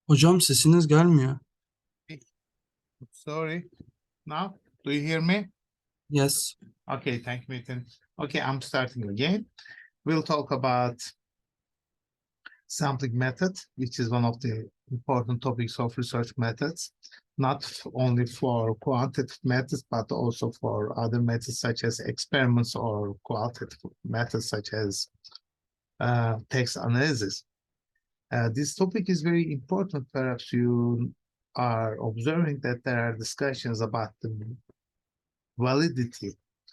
Hocam sesiniz gelmiyor. Sorry. Now, do you hear me? Yes. Okay, thank you, Metin. Okay, I'm starting again. We'll talk about sampling method, which is one of the important topics of research methods, not only for quantitative methods, but also for other methods such as experiments or qualitative methods such as text analysis. This topic is very important. Perhaps you are observing that there are discussions about the validity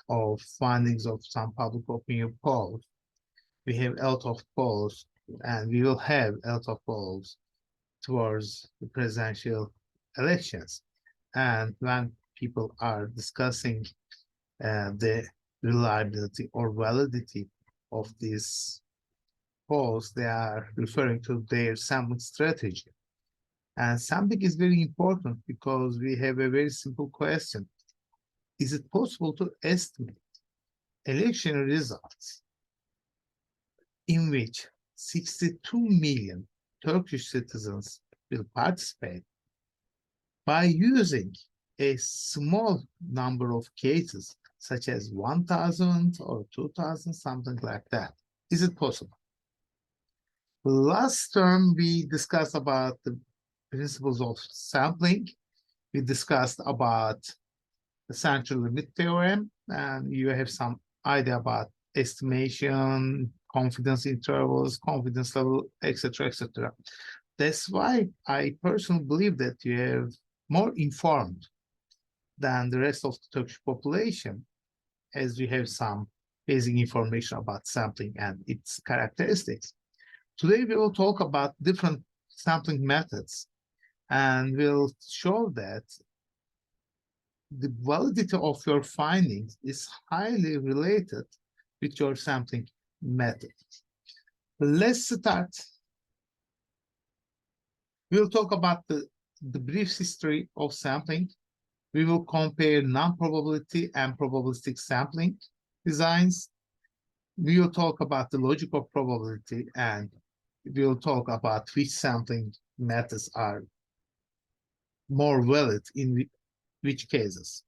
of findings of some public opinion polls. We have a lot of polls, and we will have a lot of polls towards the presidential elections. And when people are discussing the reliability or validity of these polls, they are referring to their sampling strategy. And sampling is very important because we have a very simple question. Is it possible to estimate election results in which 62 million Turkish citizens will participate by using a small number of cases, such as 1,000 or 2,000, something like that? Is it possible? Last term, we discussed about the principles of sampling. We discussed about the central limit theorem, and you have some idea about estimation, confidence intervals, confidence level, etc., etc. That's why I personally believe that you have more informed than the rest of the Turkish population, as you have some basic information about sampling and its characteristics. Today, we will talk about different sampling methods, and we'll show that the validity of your findings is highly related with your sampling method. Let's start. We'll talk about the brief history of sampling. We will compare non-probability and probabilistic sampling designs. We will talk about the logic of probability, and we will talk about which sampling methods are more valid in which cases.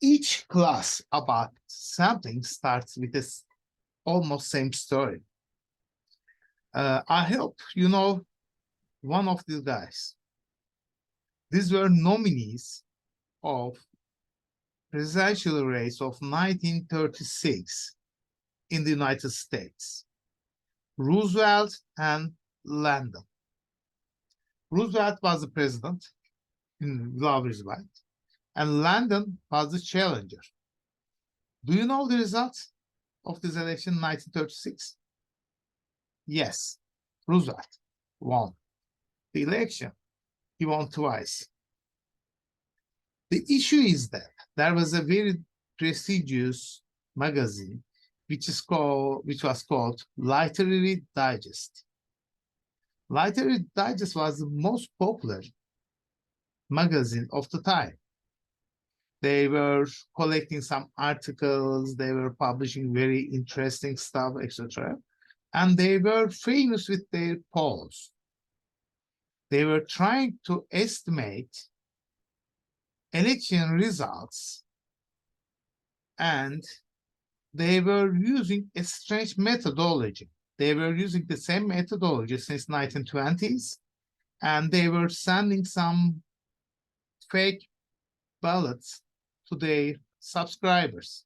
Each class about sampling starts with this almost same story. I hope you know one of these guys. These were nominees of presidential race of 1936 in the United States, Roosevelt and Lyndon. Roosevelt was the president in Roosevelt, and Lyndon was the challenger. Do you know the results of this election in 1936? Yes, Roosevelt won the election. He won twice. The issue is that there was a very prestigious magazine which was called Literary Digest. Literary Digest was the most popular magazine of the time. They were collecting some articles, they were publishing very interesting stuff, etc. And they were famous with their polls. They were trying to estimate election results, and they were using a strange methodology. They were using the same methodology since 1920s, and they were sending some fake ballots to their subscribers.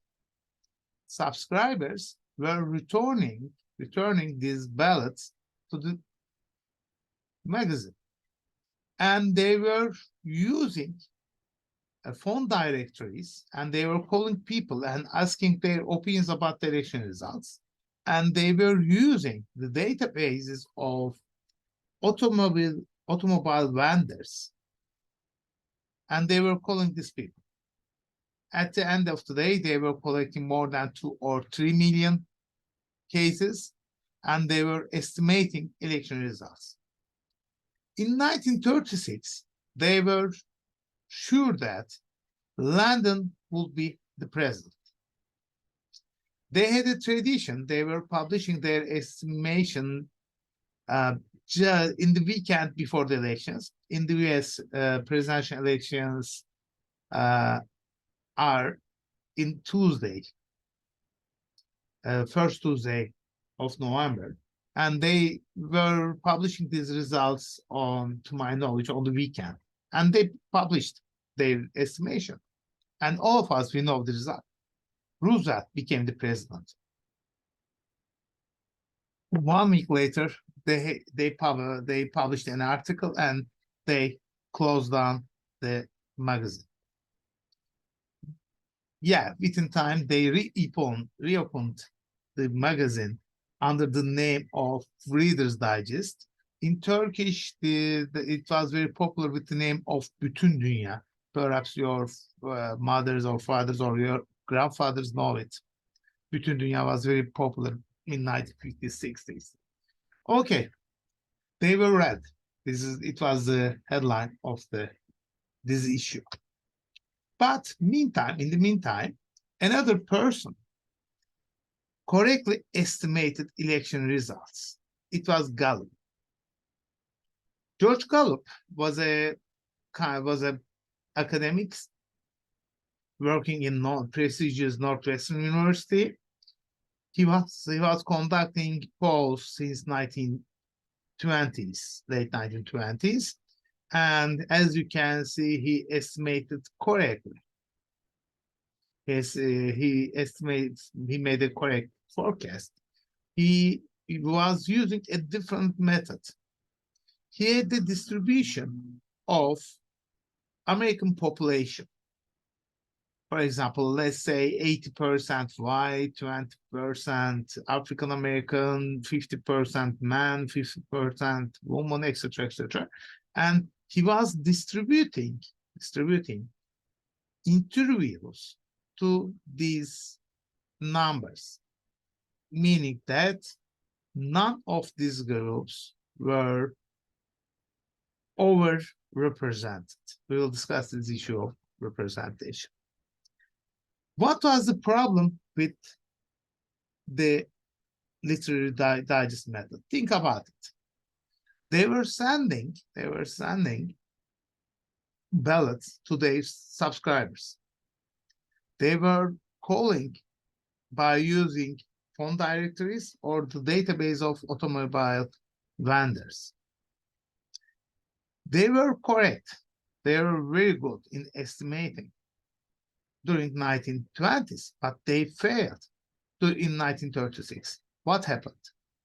Subscribers were returning these ballots to the magazine, and they were using phone directories, and they were calling people and asking their opinions about the election results, and they were using the databases of automobile vendors, and they were calling these people. At the end of the day, they were collecting more than 2 or 3 million cases, and they were estimating election results. In 1936, they were sure that Lyndon would be the president. They had a tradition. They were publishing their estimation in the weekend before the elections. In the US, presidential elections are in Tuesday, first Tuesday of November. And they were publishing these results on, to my knowledge, on the weekend. And they published their estimation. And all of us, we know the result. Roosevelt became the president. 1 week later, they published an article and they closed down the magazine. Yeah, within time they reopened the magazine under the name of Reader's Digest. In Turkish, it was very popular with the name of Bütün Dünya. Perhaps your mothers or fathers or your grandfathers know it. Bütün Dünya was very popular in 1950s, 60s. Okay, they were read. It was the headline of this issue. But in the meantime, another person correctly estimated election results. It was Gallup. George Gallup was a academic working in prestigious Northwestern University. He was conducting polls since 1920s, late 1920s. And as you can see, he estimated correctly. He made a correct forecast. He was using a different method. He had the distribution of American population. For example, let's say 80% white, 20% African American, 50% man, 50% woman, etc., etc. And he was distributing interviews to these numbers, meaning that none of these groups were overrepresented. We will discuss this issue of representation. What was the problem with the literary digest method? Think about it. They were sending ballots to their subscribers. They were calling by using phone directories or the database of automobile vendors. They were correct. They were very good in estimating during 1920s, but they failed in 1936. What happened?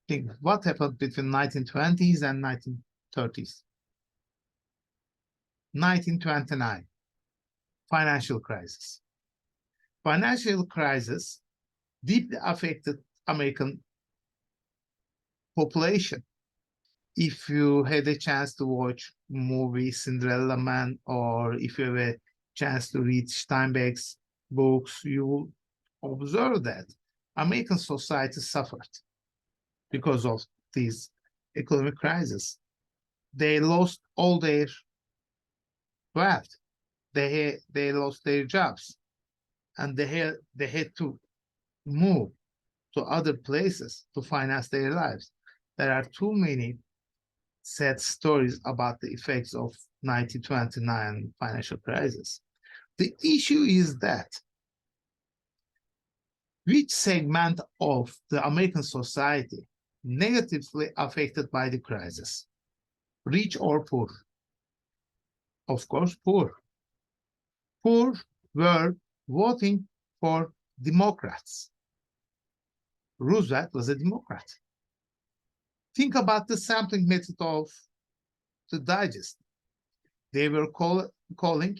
Think what happened between 1920s and 1930s? 1929, financial crisis. Financial crisis deeply affected American population. If you had a chance to watch movie Cinderella Man, or if you have a chance to read Steinbeck's books, you will observe that American society suffered because of this economic crisis. They lost all their wealth. They lost their jobs, and they had to move to other places to finance their lives. There are too many sad stories about the effects of 1929 financial crisis. The issue is that which segment of the American society negatively affected by the crisis? Rich or poor? Of course, poor. Poor were voting for Democrats. Roosevelt was a Democrat. Think about the sampling method of the digest. They were calling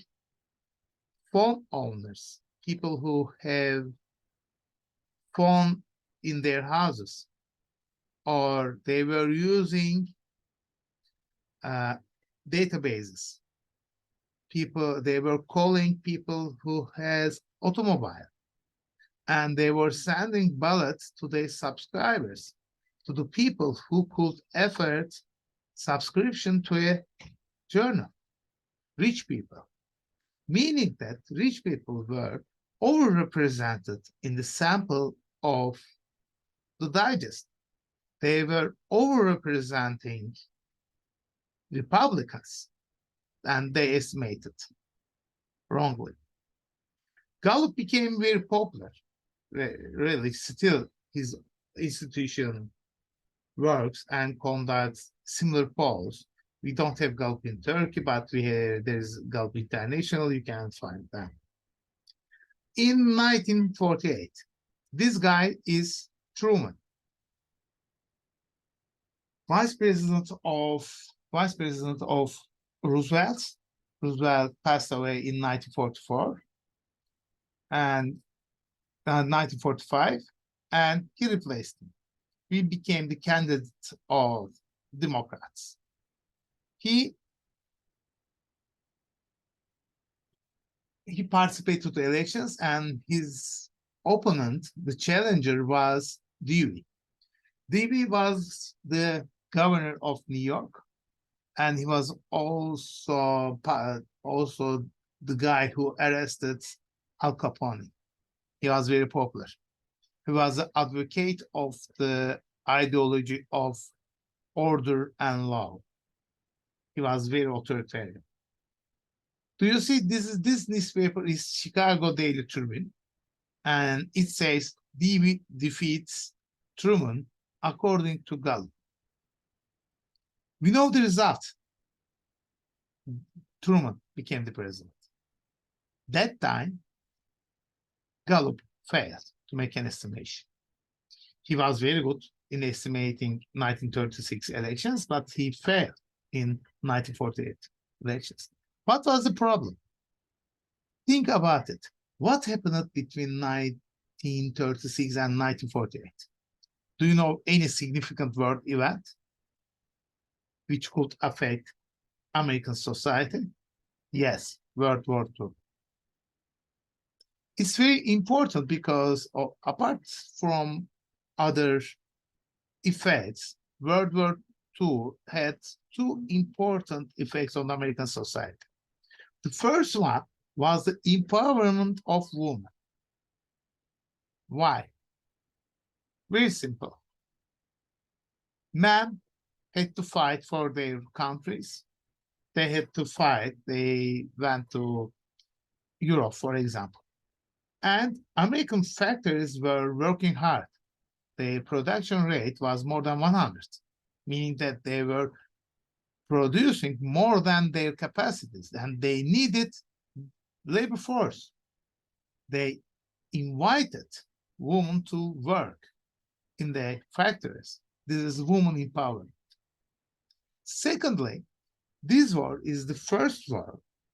phone owners, people who have phone in their houses, or they were using databases. They were calling people who has automobile, and they were sending ballots to their subscribers, to the people who could afford subscription to a journal, rich people, meaning that rich people were overrepresented in the sample of the digest. they were overrepresenting Republicans, and they estimated wrongly. Gallup became very popular. Really, still his institution works and conducts similar polls. We don't have Gallup in Turkey, but there's Gallup International. You can find them. In 1948, this guy is Truman, vice president of Roosevelt. Roosevelt passed away in 1944 and 1945, and he replaced him. He became the candidate of Democrats. He participated in the elections, and his opponent, the challenger, was Dewey. Dewey was the governor of New York, and he was also the guy who arrested Al Capone. He was very popular. He was an advocate of the ideology of order and law. He was very authoritarian. Do you see this newspaper is Chicago Daily Tribune, and it says Dewey defeats Truman according to Gallup. We know the result. Truman became the president. That time, Gallup failed to make an estimation. He was very good in estimating 1936 elections, but he failed in 1948 elections. What was the problem? Think about it. What happened between 1936 and 1948? Do you know any significant world event which could affect American society? Yes, World War II. It's very important because apart from other effects, World War II had two important effects on American society. The first one was the empowerment of women. Why? Very simple. Men had to fight for their countries. They had to fight. They went to Europe, for example. And American factories were working hard. Their production rate was more than 100, meaning that they were producing more than their capacities, and they needed labor force. They invited women to work in the factories. This is women empowerment. Secondly, this war is the first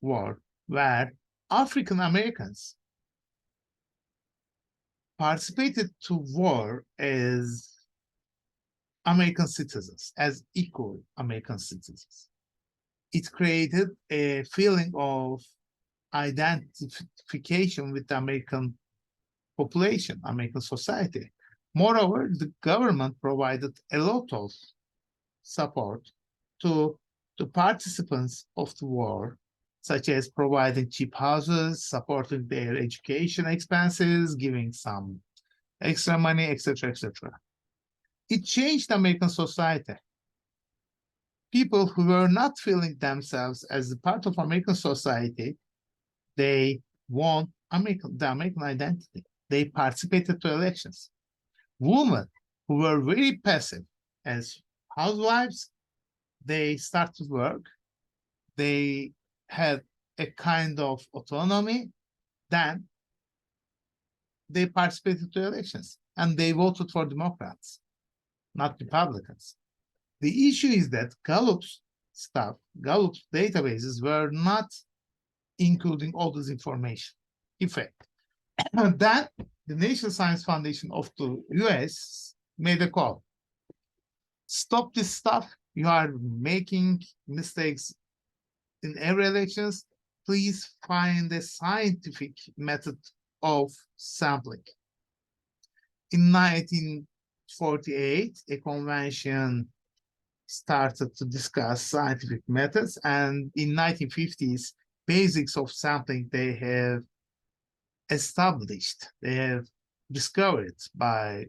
war where African Americans participated to war as American citizens, as equal American citizens. It created a feeling of identification with the American population, American society. Moreover, the government provided a lot of support to the participants of the war, such as providing cheap houses, supporting their education expenses, giving some extra money, etc., etc. It changed American society. People who were not feeling themselves as a part of American society, they want the American identity. They participated to elections. Women who were very passive as housewives, they started work. They had a kind of autonomy. Then they participated to elections and they voted for Democrats, not Republicans. The issue is that Gallup's databases were not including all this information. In fact, then the National Science Foundation of the US made a call. Stop this stuff. You are making mistakes in every elections. Please find a scientific method of sampling. In 1948, a convention started to discuss scientific methods, and in 1950s, basics of sampling they have established, they have discovered by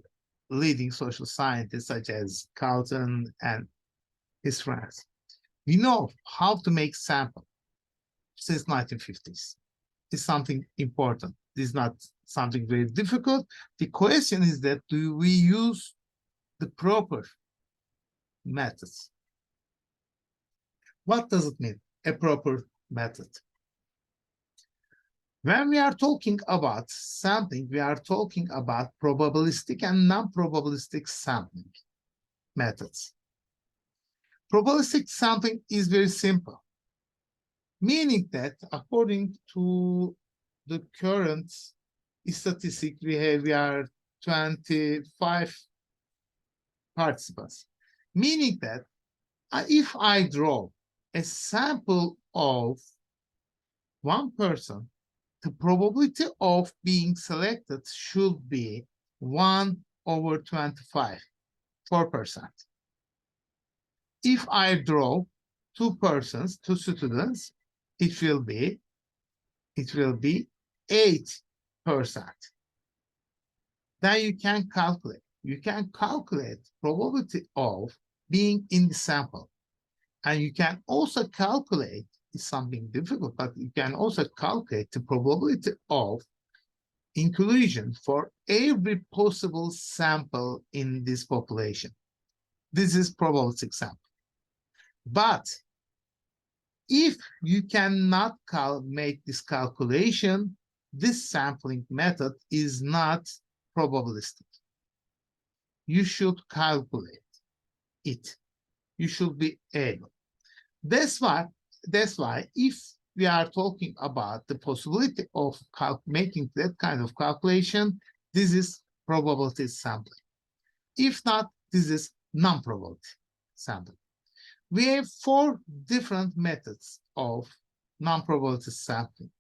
leading social scientists such as Carlton and his friends. We know how to make sample since 1950s. It's something important. It's not something very difficult. The question is that do we use the proper methods? What does it mean, a proper method? When we are talking about sampling, we are talking about probabilistic and non-probabilistic sampling methods. Probabilistic sampling is very simple, meaning that according to the current statistic we are 25 participants, meaning that if I draw a sample of one person, the probability of being selected should be 1/25, 4%. If I draw two students, it will be 8%. Then you can calculate. You can calculate probability of being in the sample. And you can also calculate, it's something difficult, but you can also calculate the probability of inclusion for every possible sample in this population. This is probabilistic sampling. But if you cannot make this calculation, this sampling method is not probabilistic. You should calculate it. You should be able. That's why if we are talking about the possibility of making that kind of calculation, this is probability sampling. If not, this is non-probability sampling. We have 4 different methods of non-probability sampling: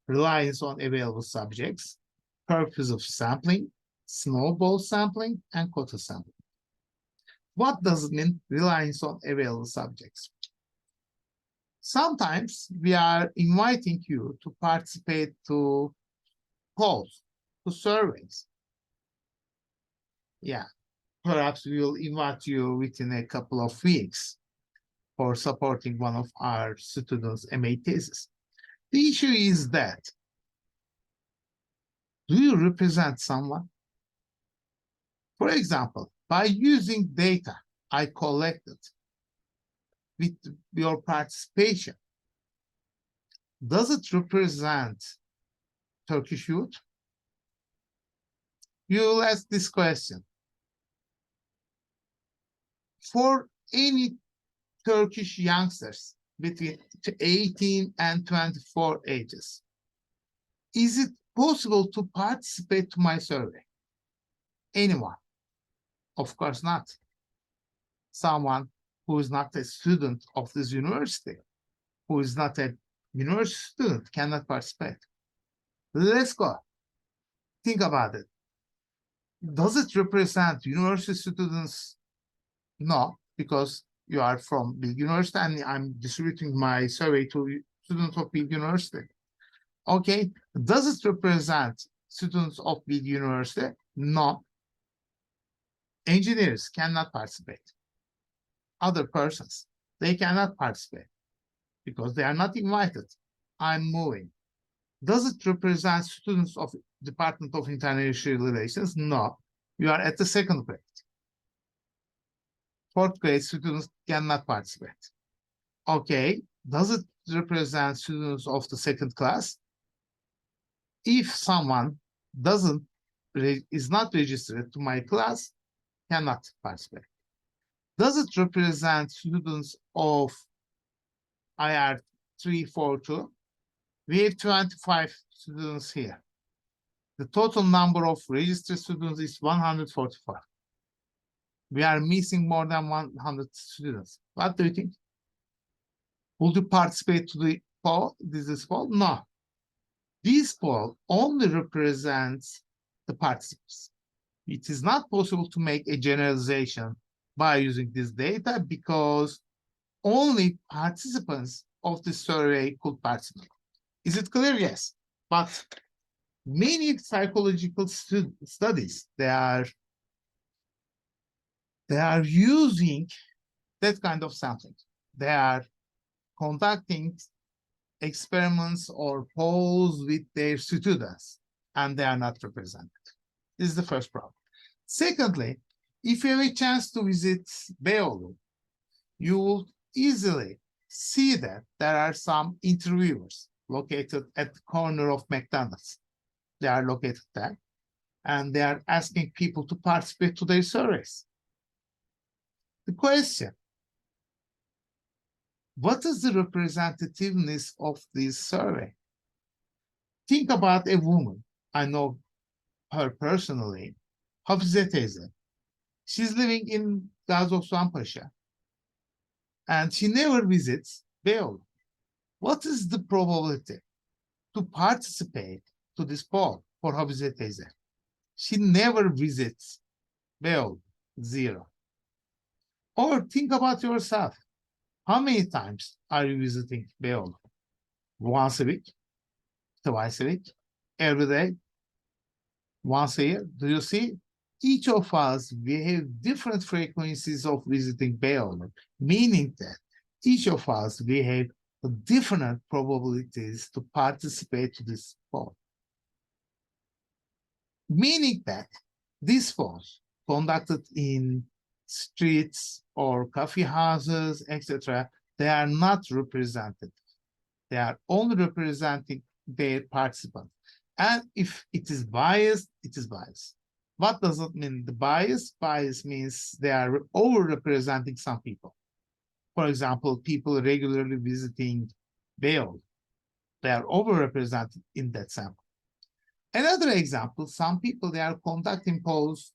reliance on available subjects, purpose of sampling, snowball sampling, and quota sampling. What does it mean, reliance on available subjects? Sometimes we are inviting you to participate to polls, to surveys. Yeah, perhaps we will invite you within a couple of weeks for supporting one of our students' MA thesis. The issue is that, do you represent someone? For example, by using data I collected with your participation, does it represent Turkish youth? You will ask this question. For any Turkish youngsters between 18 and 24 ages, is it possible to participate to my survey? Anyone? Of course not. Someone who is not a student of this university, who is not a university student, cannot participate. Let's go. Think about it. Does it represent university students? No, because you are from Bilgi University and I'm distributing my survey to students of Bilgi University. Okay, does it represent students of Bilgi University? No. Engineers cannot participate. Other persons, they cannot participate because they are not invited. I'm moving. Does it represent students of Department of International Relations? No. You are at the 2nd grade. 4th grade students cannot participate. Okay, does it represent students of the 2nd class? If someone is not registered to my class, cannot participate. Does it represent students of IR 342? We have 25 students here. The total number of registered students is 145. We are missing more than 100 students. What do you think? Would you participate to the poll? This poll? No. This poll only represents the participants. It is not possible to make a generalization by using this data because only participants of the survey could participate. Is it clear? Yes. But many psychological studies, they are They are using that kind of sampling. They are conducting experiments or polls with their students, and they are not represented. This is the first problem. Secondly, if you have a chance to visit Beyoğlu, you will easily see that there are some interviewers located at the corner of McDonald's. They are located there, and they are asking people to participate to their surveys. The question, what is the representativeness of this survey? Think about a woman. I know her personally, Hafize teyze. She's living in Gazi Osman Paşa, and she never visits Beyoğlu. What is the probability to participate to this poll for Hafize teyze? She never visits Beyoğlu, 0. Or think about yourself. How many times are you visiting Beyoğlu? Once a week? Twice a week? Every day? Once a year? Do you see? Each of us, we have different frequencies of visiting Beyoğlu, meaning that each of us, we have different probabilities to participate to this poll. Meaning that these polls conducted in streets or coffee houses, etc., they are not represented. They are only representing their participants. And if it is biased, it is biased. What does it mean? The bias? Bias means they are over-representing some people. For example, people regularly visiting Beyoğlu, they are over-represented in that sample. Another example, some people, they are conducting polls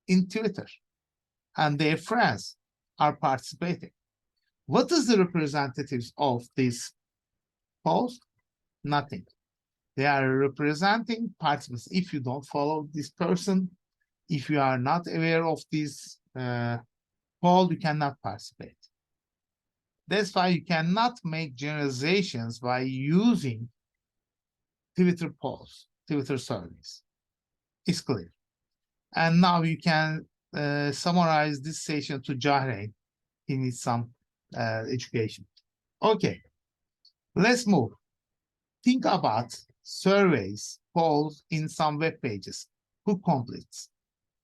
in Twitter, and their friends are participating. What is the representatives of these polls? Nothing. They are representing participants. If you don't follow this person, if you are not aware of this poll, you cannot participate. That's why you cannot make generalizations by using Twitter polls, Twitter surveys. It's clear. And now you can summarize this session to Jahrein. He needs some education. Okay, let's move. Think about surveys, polls in some web pages. Who completes?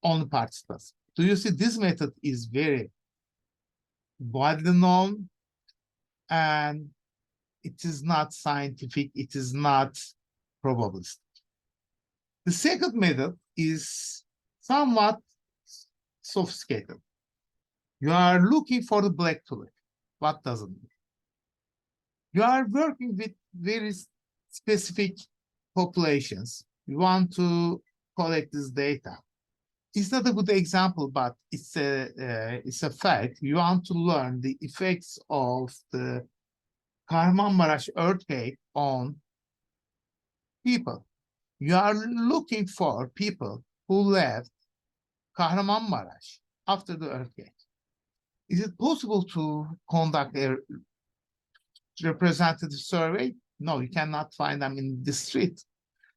Only participants. Do you see this method is very widely known, and it is not scientific, it is not probabilistic. The second method is somewhat sophisticated. You are looking for the black tulip. What does it mean? You are working with very specific populations. You want to collect this data. It's not a good example, but it's a fact. You want to learn the effects of the Kahramanmaraş earthquake on people. You are looking for people who left Kahramanmaraş after the earthquake. Is it possible to conduct a representative survey? No, you cannot find them in the street.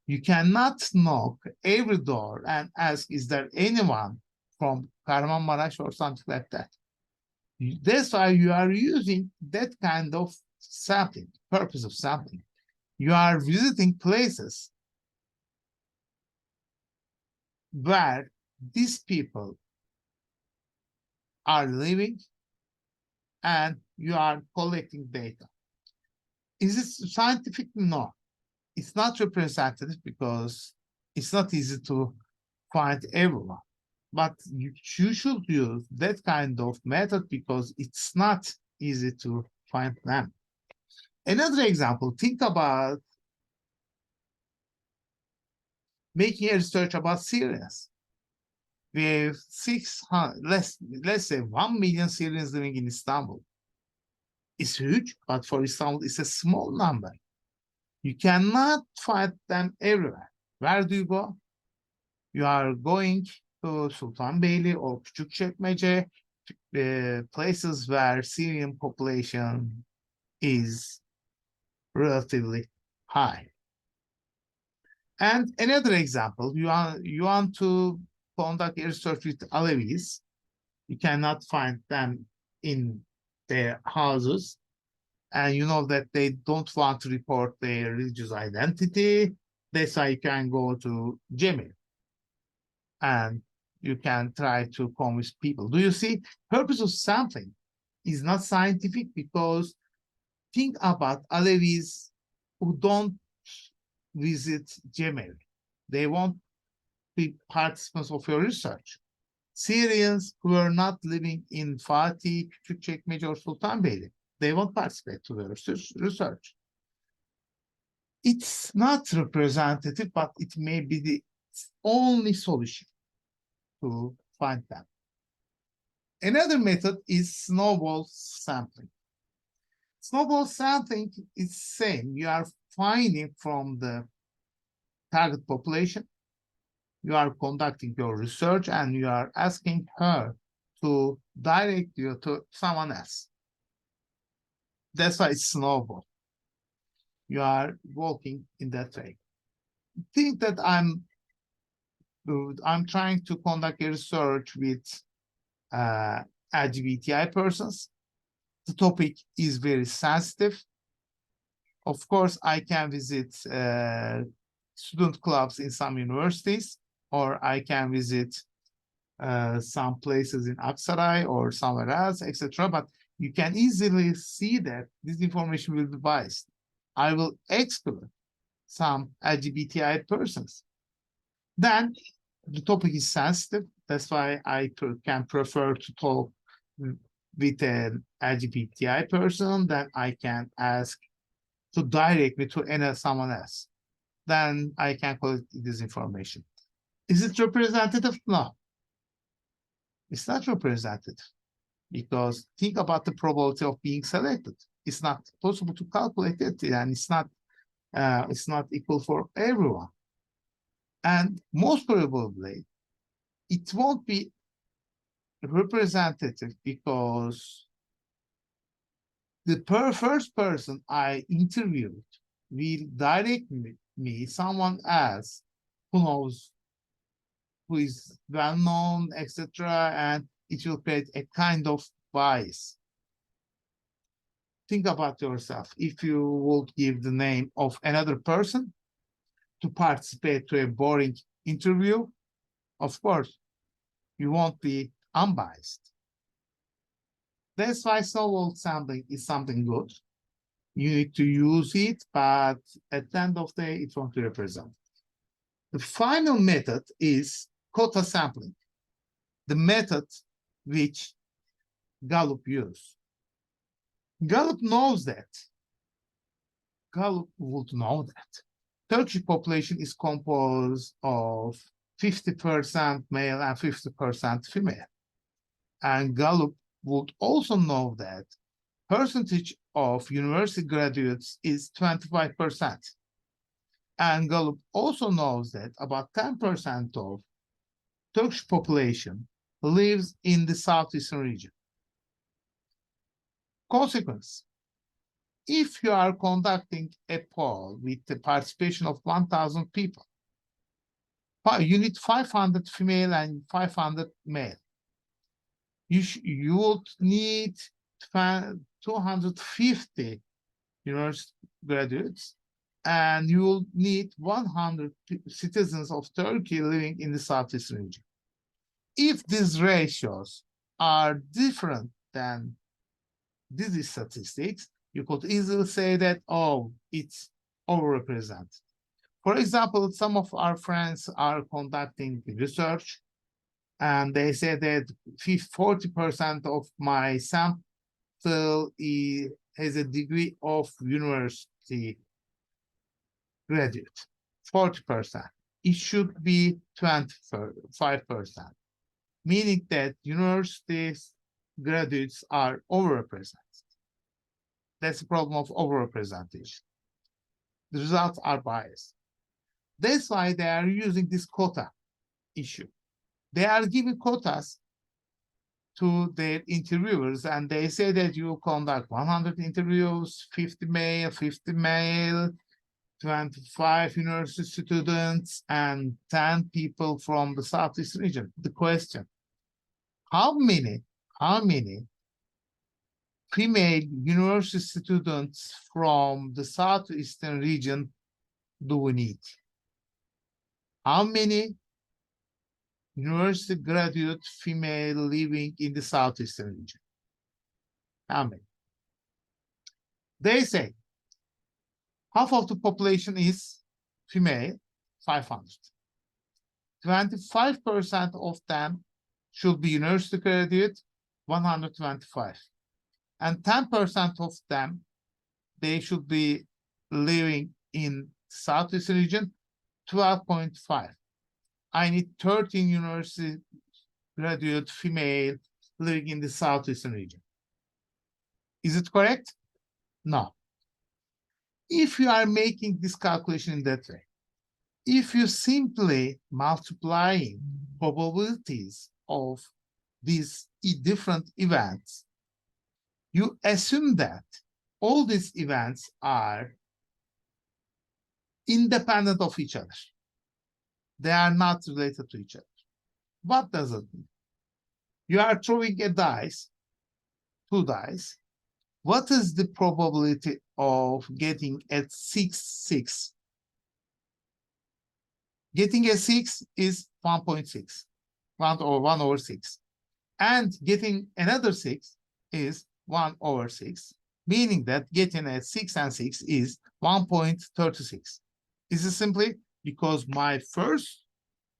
You cannot knock every door and ask, is there anyone from Kahramanmaraş or something like that? That's why you are using that kind of sampling, purpose of sampling. You are visiting places where these people are living, and you are collecting data. Is it scientific? No. It's not representative because it's not easy to find everyone. But you should use that kind of method because it's not easy to find them. Another example, think about making a research about Syrians. We have 600, let's say 1 million Syrians living in Istanbul. It's huge, but for Istanbul, it's a small number. You cannot find them everywhere. Where do you go? You are going to Sultanbeyli or Küçükçekmece, places where Syrian population is relatively high. And another example, you want to conduct a research with Alevis. You cannot find them in their houses. And you know that they don't want to report their religious identity. That's why you can go to Gmail and you can try to convince people. Do you see? Purpose of sampling is not scientific, because think about Alevis who don't visit Gmail. They won't be participants of your research. Syrians who are not living in Fatih, Küçükçekmece, or Sultanbeyli, they won't participate to the research. It's not representative, but it may be the only solution to find them. Another method is snowball sampling. Snowball sampling is same. You are finding from the target population, you are conducting your research, and you are asking her to direct you to someone else. That's why it's snowball. You are walking in that way. Think that I'm trying to conduct a research with LGBTI persons. The topic is very sensitive. Of course, I can visit student clubs in some universities, or I can visit some places in Aksaray or somewhere else, etc. But you can easily see that this information will be biased. I will exclude some LGBTI persons. Then the topic is sensitive. That's why I can prefer to talk with an LGBTI person. Then I can ask to direct me to someone else. Then I can collect this information. Is it representative? No. It's not representative, because think about the probability of being selected. It's not possible to calculate it, and it's not equal for everyone. And most probably, it won't be representative, because the first person I interviewed will direct me someone else who knows, who is well known, etc., and it will create a kind of bias. Think about yourself. If you would give the name of another person to participate to a boring interview, of course, you won't be unbiased. That's why snowball sampling is something good. You need to use it, but at the end of the day, it won't be represented. The final method is quota sampling, the method which Gallup used. Gallup knows that. Gallup would know that. Turkish population is composed of 50% male and 50% female. And Gallup would also know that percentage of university graduates is 25%. And Gallup also knows that about 10% of Turkish population lives in the southeastern region. Consequence: if you are conducting a poll with the participation of 1,000 people, you need 500 female and 500 male. You would need 250 university graduates, and you will need 100 citizens of Turkey living in the southeast region. If these ratios are different than these statistics, you could easily say that, oh, it's overrepresented. For example, some of our friends are conducting research, and they say that 40% of my sample has a degree of university graduate, 40%. It should be 25%, meaning that university graduates are overrepresented. That's the problem of overrepresentation. The results are biased. That's why they are using this quota issue. They are giving quotas to their interviewers, and they say that you conduct 100 interviews, 50 male, 25 university students, and 10 people from the Southeast region. The question: how many female university students from the southeastern region do we need? How many university graduate female living in the southeastern region? How many? They say half of the population is female, 500. 25% of them should be university graduate, 125. And 10% of them, they should be living in southeast region, 12.5. I need 13 university graduate female living in the southeastern region. Is it correct? No. If you are making this calculation in that way, if you simply multiplying probabilities of these different events, you assume that all these events are independent of each other. They are not related to each other. What does it mean? You are throwing a dice, 2 dice. What is the probability of getting a 6? Getting a 6 is 1.6, 1 over 6. And getting another 6 is 1 over 6, meaning that getting a 6 and 6 is 1.36. This is simply because my first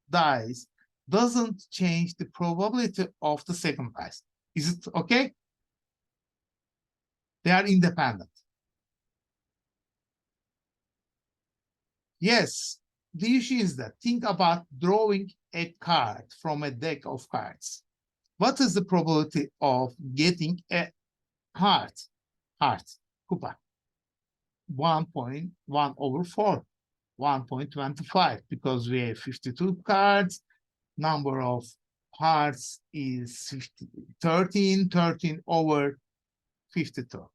dice doesn't change the probability of the second dice. Is it okay? They are independent. Yes, the issue is that think about drawing a card from a deck of cards. What is the probability of getting a heart, kupa? 1.1 over 4, 1.25, because we have 52 cards. Number of hearts is 13 over 52.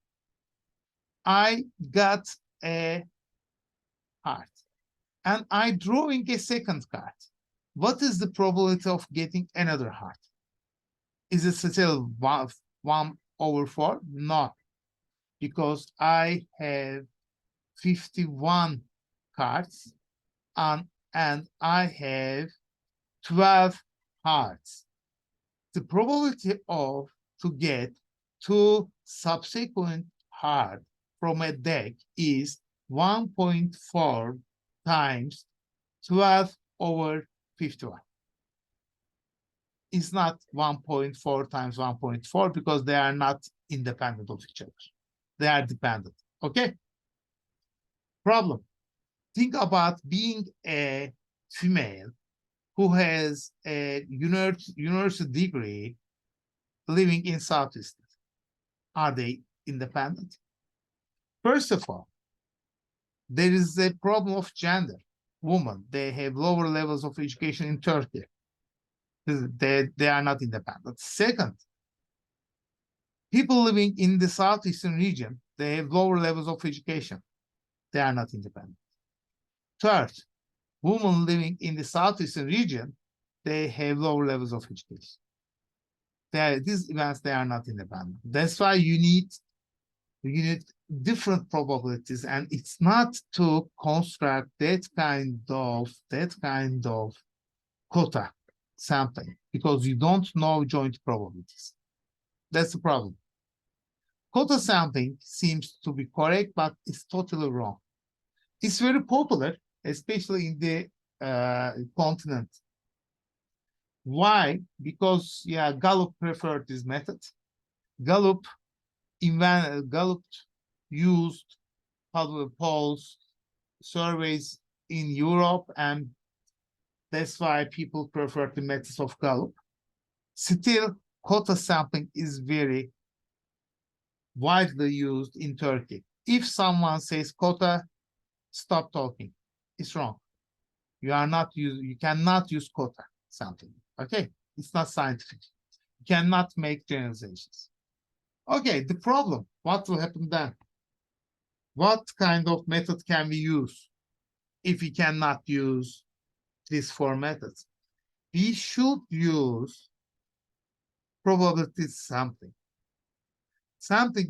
I got a heart, and I'm drawing a second card. What is the probability of getting another heart? Is it still 1 over 4? No, because I have 51 cards and I have 12 hearts. The probability of to get 2 subsequent hearts from a deck is 1.4 times 12 over 51. It's not 1.4 times 1.4 because they are not independent of each other. They are dependent. Okay? Problem. Think about being a female who has a university degree living in Southeast. Are they independent? First of all, there is a problem of gender. Women, they have lower levels of education in Turkey. They are not independent. Second, people living in the southeastern region, they have lower levels of education. They are not independent. Third, women living in the southeastern region, they have lower levels of education. These events, they are not independent. That's why you need different probabilities, and it's not to construct that kind of quota sampling because you don't know joint probabilities. That's the problem. Quota sampling seems to be correct, but it's totally wrong. It's very popular, especially in the continent. Why? Because Gallup preferred this method. Gallup used polls, surveys in Europe, and that's why people prefer the methods of Gallup. Still, quota sampling is very widely used in Turkey. If someone says quota, stop talking. It's wrong. You cannot use quota sampling. Okay, it's not scientific. You cannot make generalizations. Okay, the problem, what will happen then? What kind of method can we use if we cannot use these 4 methods? We should use probability sampling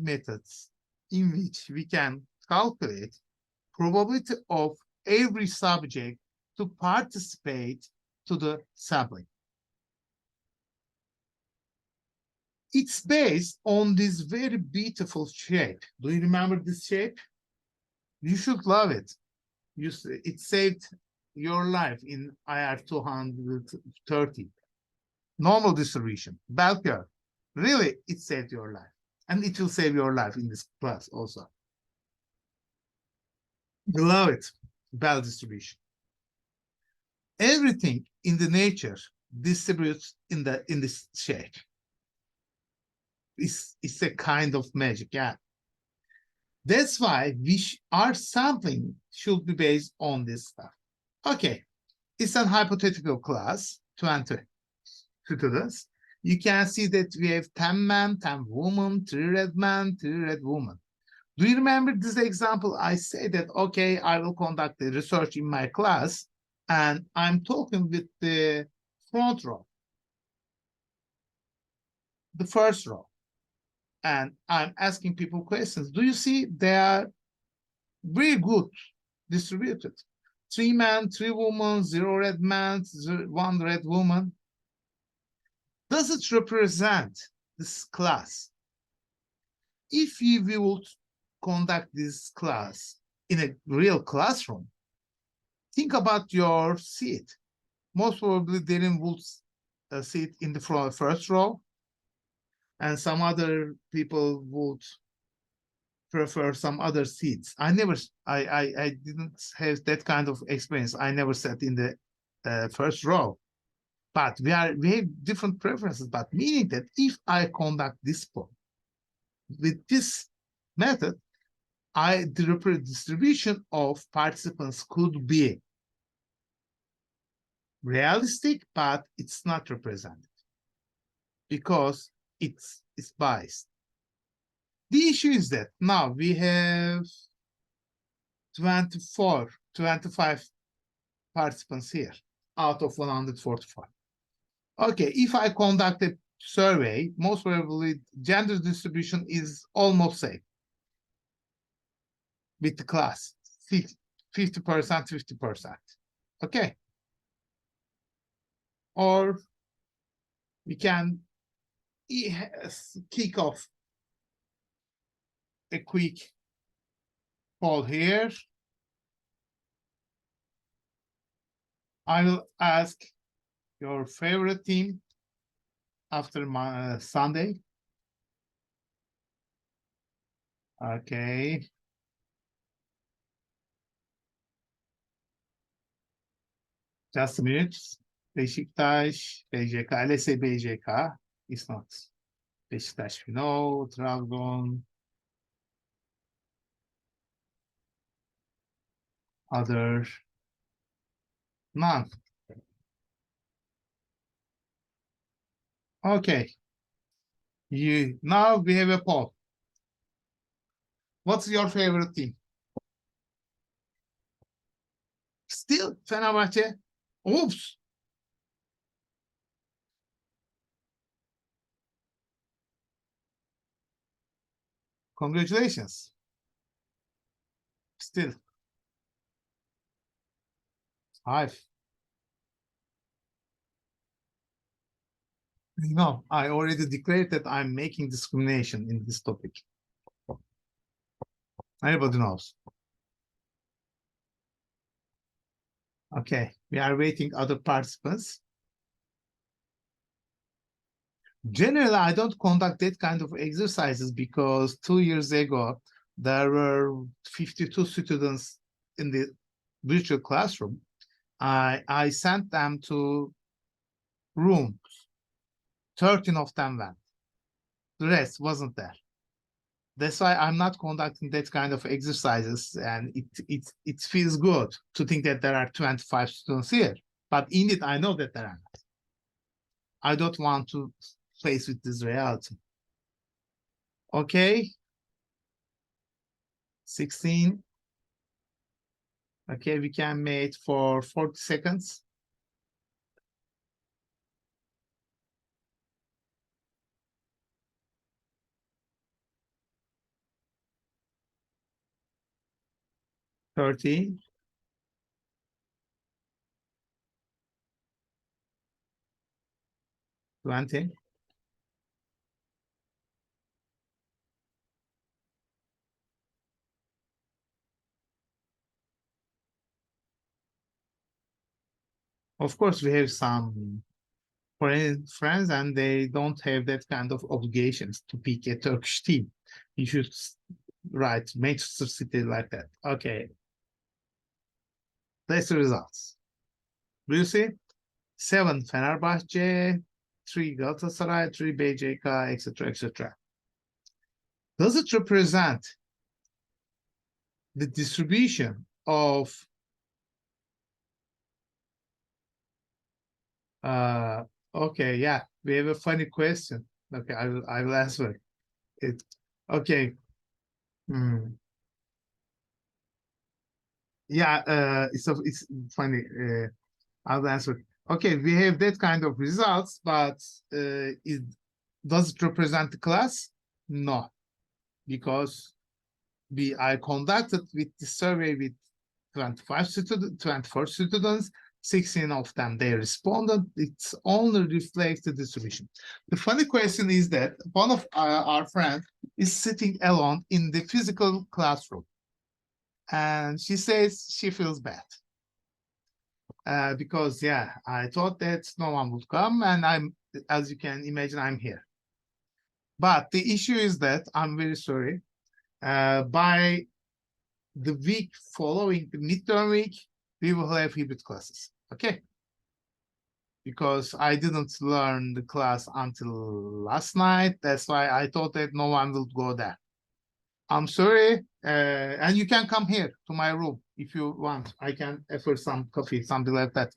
methods in which we can calculate probability of every subject to participate to the sampling. It's based on this very beautiful shape. Do you remember this shape? You should love it. It saved your life in IR 230. Normal distribution, bell curve. Really, it saved your life. And it will save your life in this class also. You love it, bell distribution. Everything in the nature distributes in this shape. It's a kind of magic, yeah. That's why our sampling should be based on this stuff. Okay, it's an hypothetical class, 20 students. You can see that we have 10 men, 10 women, 3 red men, 3 red women. Do you remember this example? I say that, okay, I will conduct the research in my class, and I'm talking with the front row, the first row, and I'm asking people questions. Do you see they are very good distributed? 3 men, 3 women, 0 red men, 1 red woman. Does it represent this class? If we would conduct this class in a real classroom, think about your seat. Most probably Darren would sit in the first row, and some other people would prefer some other seats. I didn't have that kind of experience. I never sat in the first row. But we have different preferences, but meaning that if I conduct this poll with this method, the distribution of participants could be realistic, but it's not represented because it's biased. The issue is that now we have 25 participants here out of 145. Okay, if I conduct a survey, most probably gender distribution is almost same with the class, 50%, 50%. Okay. Or we can kick off a quick poll here. I will ask your favorite team after my Sunday. Okay. Just a minute. Beşiktaş, BJK, let's say BJK. It's not. Beşiktaş, we know. Trabzon. Other. None. Okay. Now we have a poll. What's your favorite team? Still Fenerbahçe. Oops. Congratulations. Still. 5. No, I already declared that I'm making discrimination in this topic. Everybody knows. Okay, we are waiting other participants. Generally, I don't conduct that kind of exercises because 2 years ago, there were 52 students in the virtual classroom. I sent them to rooms. 13 of them went. The rest wasn't there. That's why I'm not conducting that kind of exercises, and it feels good to think that there are 25 students here. But indeed, I know that there are not. I don't want to face with this reality. Okay. 16. Okay, we can wait for 40 seconds. 30, 20, of course, we have some friends and they don't have that kind of obligations to pick a Turkish team. You should write Manchester City like that. Okay. That's the results. Do you see? 7 Fenerbahçe, 3 Galatasaray, 3 BJK, etc., etc. Does it represent the distribution of okay, yeah, we have a funny question. Okay, I will answer it. Okay. Yeah, it's funny. I'll answer. Okay, we have that kind of results, but does it represent the class? No, because I conducted with the survey with 24 students, 16 of them they responded. It's only reflects the distribution. The funny question is that one of our friends is sitting alone in the physical classroom, and she says she feels bad. Because yeah, I thought that no one would come, and as you can imagine, I'm here. But the issue is that I'm very sorry. By the week following the midterm week, we will have hybrid classes. Okay. Because I didn't learn the class until last night. That's why I thought that no one will go there. I'm sorry. And you can come here to my room if you want. I can offer some coffee, something like that.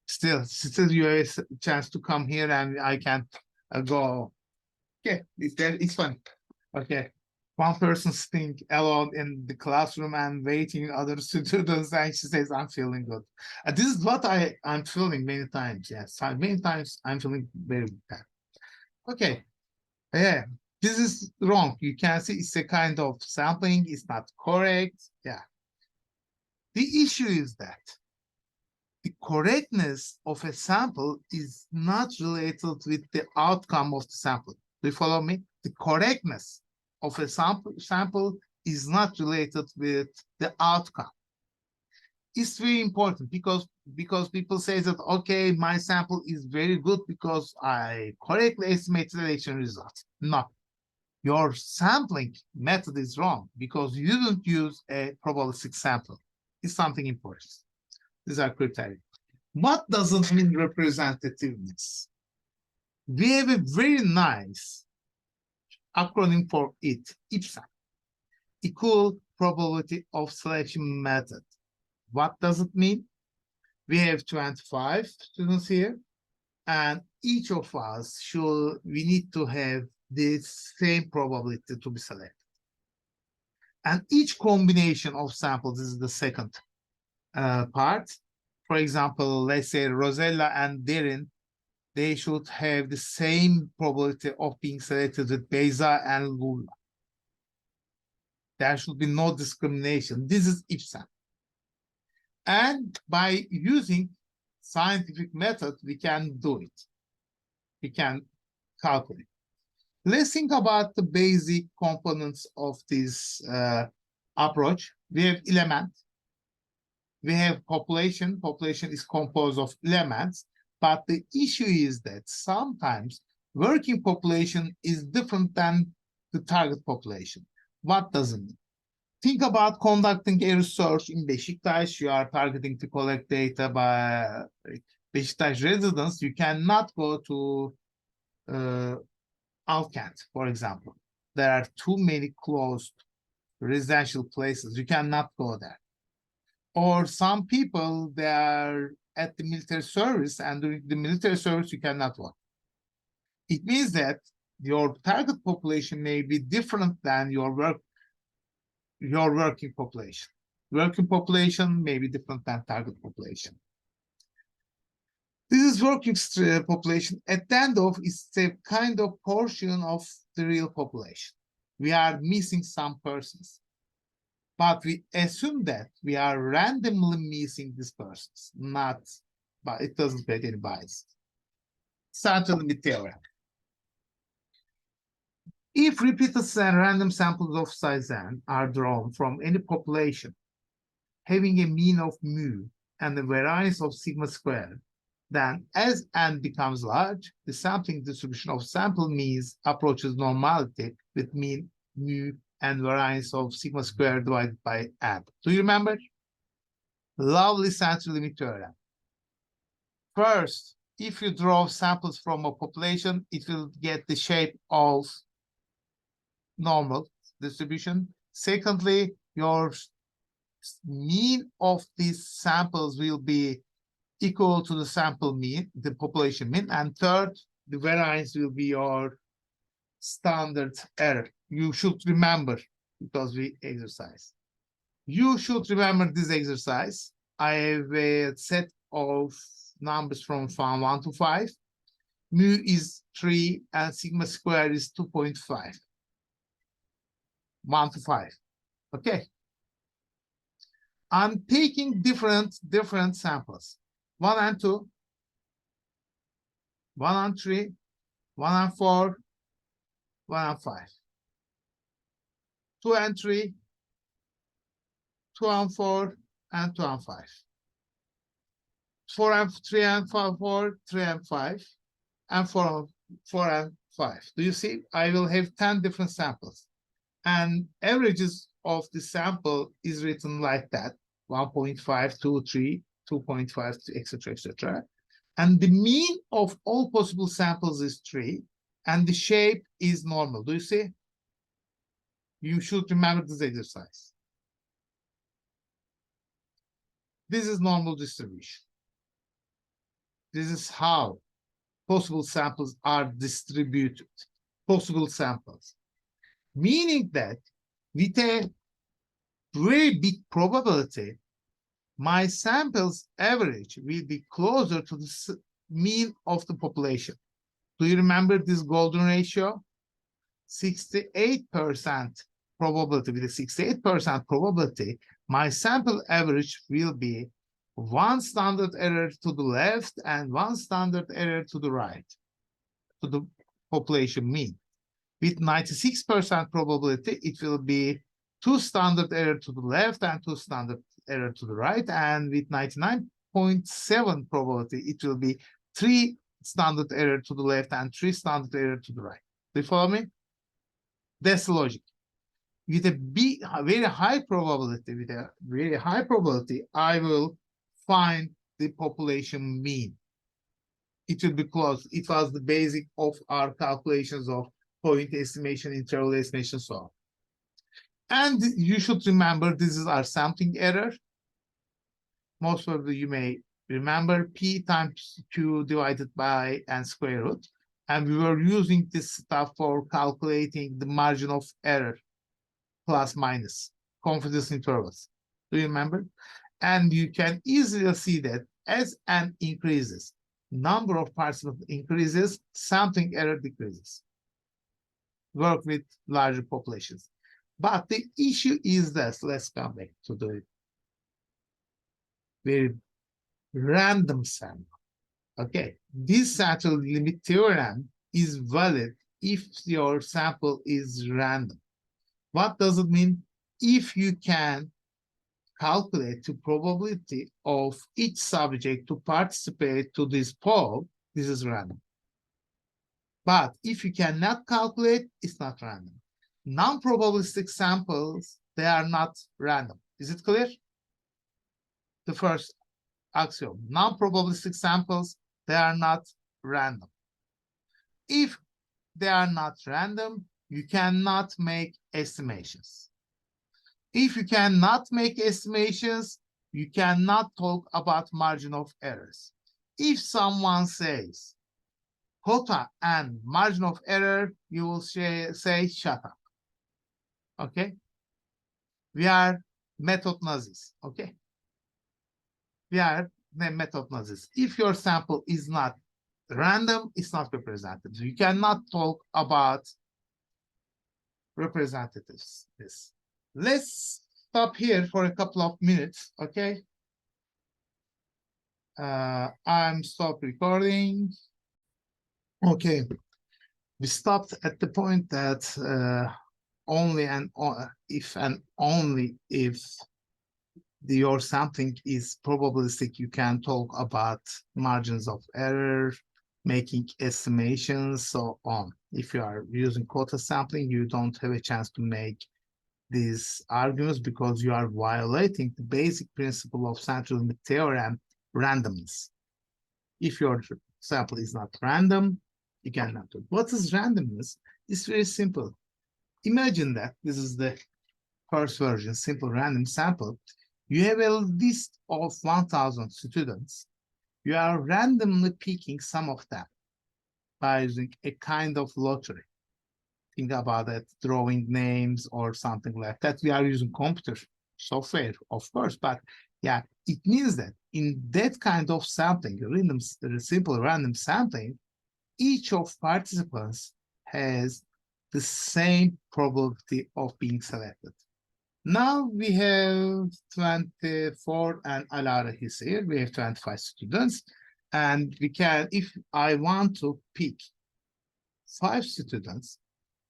Still you have a chance to come here and I can go. Okay, it's fun. Okay. One person sitting alone in the classroom and waiting other students, and she says, I'm feeling good. This is what I'm feeling many times. Yes, many times I'm feeling very bad. Okay. Yeah, this is wrong. You can see it's a kind of sampling. It's not correct. Yeah. The issue is that the correctness of a sample is not related with the outcome of the sample. Do you follow me? The correctness of a sample is not related with the outcome. It's very important because people say that, okay, my sample is very good because I correctly estimated the election results. No, your sampling method is wrong because you didn't use a probabilistic sample. It's something important. These are criteria. What doesn't mean representativeness? We have a very nice acronym for it, IPSAM, equal probability of selection method. What does it mean? We have 25 students here, and each of us we need to have the same probability to be selected. And each combination of samples, this is the second part. For example, let's say Rosella and Derin, they should have the same probability of being selected with Beyza and Lula. There should be no discrimination. This is IPSAM. And by using scientific method, we can do it. We can calculate. Let's think about the basic components of this approach. We have element. We have population. Population is composed of elements. But the issue is that sometimes working population is different than the target population. What does it mean? Think about conducting a research in Beşiktaş. You are targeting to collect data by Beşiktaş residents. You cannot go to Alkent, for example. There are too many closed residential places. You cannot go there. Or some people, they are at the military service, and during the military service, you cannot work. It means that your target population may be different than your working population. Working population may be different than target population. This is working population. At the end of, it's a kind of portion of the real population. We are missing some persons. But we assume that we are randomly missing these persons, not, but it doesn't create any bias. Central limit theorem. If repeated and random samples of size n are drawn from any population having a mean of mu and a variance of sigma squared, then as n becomes large, the sampling distribution of sample means approaches normality with mean mu and variance of sigma squared divided by n. Do you remember? Lovely central limit theorem. First, if you draw samples from a population, it will get the shape of normal distribution. Secondly, your mean of these samples will be equal to the sample mean, the population mean. And third, the variance will be your standard error. You should remember, because we exercise. You should remember this exercise. I have a set of numbers from 1 to 5. Mu is 3 and sigma squared is 2.5. 1 to 5. Okay. I'm taking different samples. 1 and 2, 1 and 3, 1 and 4, 1 and 5. 2 and 3, 2 and 4, and 2 and 5. 4 and 3 and 5, 4, 3 and 5, and 4 and 5. Do you see? I will have 10 different samples. And averages of the sample is written like that: 1.5, 2, 3, 2.5, etc., etc. And the mean of all possible samples is 3, and the shape is normal. Do you see? You should remember this exercise. This is normal distribution. This is how possible samples are distributed. Possible samples. Meaning that with a very big probability, my sample's average will be closer to the mean of the population. Do you remember this golden ratio? 68% probability. With a 68% probability, my sample average will be 1 standard error to the left and 1 standard error to the right, to the population mean. With 96% probability, it will be 2 standard error to the left and 2 standard error to the right. And with 99.7 probability, it will be 3 standard error to the left and 3 standard error to the right. Do you follow me? That's the logic. With a very high probability, I will find the population mean. It will be close. It was the basic of our calculations of point estimation, interval estimation, so on. And you should remember this is our sampling error. Most probably you may remember P times Q divided by N square root. And we were using this stuff for calculating the margin of error, plus minus, confidence intervals. Do you remember? And you can easily see that as N increases, number of participants increases, sampling error decreases. Work with larger populations. But the issue is this. Let's come back to the very random sample. Okay, this central limit theorem is valid if your sample is random. What does it mean? If you can calculate the probability of each subject to participate to this poll, this is random. But if you cannot calculate, it's not random. Non-probabilistic samples, they are not random. Is it clear? The first axiom. Non-probabilistic samples, they are not random. If they are not random, you cannot make estimations. If you cannot make estimations, you cannot talk about margin of errors. If someone says quota and margin of error, you will say shut up. Okay? We are method Nazis. Okay? We are the method Nazis. If your sample is not random, it's not representative. You cannot talk about representatives. Let's stop here for a couple of minutes, okay? I'm stop recording. Okay, we stopped at the point that only and if and only if your sampling is probabilistic, you can talk about margins of error, making estimations, so on. If you are using quota sampling, you don't have a chance to make these arguments because you are violating the basic principle of central limit theorem, randomness. If your sample is not random, you cannot do it. What is randomness? It's very simple. Imagine that this is the first version, simple random sample. You have a list of 1,000 students. You are randomly picking some of them by using a kind of lottery. Think about it, drawing names or something like that. We are using computer software, of course, but yeah, it means that in that kind of sampling, simple random sampling, each of participants has the same probability of being selected. Now we have 24 and Alara is here. We have 25 students. And we can, if I want to pick 5 students,